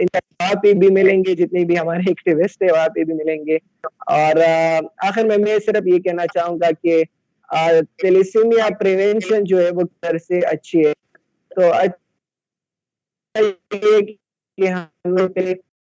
وہاں پہ بھی ملیں گے, جتنے بھی ہمارے ایکٹیوسٹ ہیں وہاں پہ بھی ملیں گے. اور آخر میں صرف یہ کہنا چاہوں گا کہ تھیلیسیمیا پریونشن جو ہے وہ گھر سے اچھی ہے. تو کہ ہم